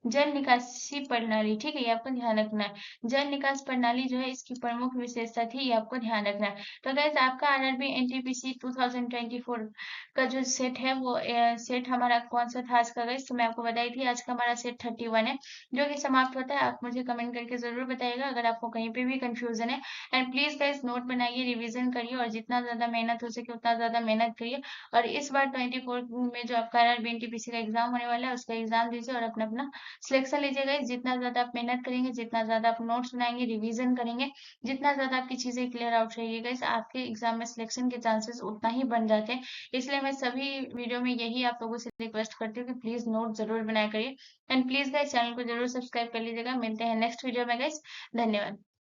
जल निकासी प्रणाली, ठीक है, ये आपको ध्यान रखना है। जल निकास प्रणाली जो है इसकी प्रमुख विशेषता थी, ये आपको ध्यान रखना है। तो गाइस आपका आरआरबी एनटीपीसी 2024 का जो सेट है वो सेट हमारा कौन सा था आज का गाइस, तो मैं आपको बताई थी आज का हमारा सेट 31 है, जो कि समाप्त होता है। आप मुझे कमेंट करके जरूर बताइएगा अगर आपको कहीं पे भी कंफ्यूजन है। एंड प्लीज गाइस नोट बनाइए, रिवीजन करिए, और जितना ज्यादा मेहनत हो सके उतना ज्यादा मेहनत करिए। और इस बार 24 में जो आपका आरआरबी एनटीपीसी का एग्जाम होने वाला है उसका एग्जाम दीजिए और अपना अपना सिलेक्शन लीजिएगा। जितना ज्यादा आप मेहनत करेंगे, जितना ज्यादा आप नोट्स बनाएंगे, रिवीजन करेंगे, जितना ज्यादा आपकी चीजें क्लियर आउट रहेगी गाइस, आपके एग्जाम में सिलेक्शन के चांसेस उतना ही बन जाते हैं। इसलिए मैं सभी वीडियो में यही आप लोगों से रिक्वेस्ट करती हूँ कि प्लीज नोट जरूर बनाया करिए। एंड प्लीज गाइस चैनल को जरूर सब्सक्राइब कर लीजिएगा। मिलते हैं नेक्स्ट वीडियो में गाइस, धन्यवाद।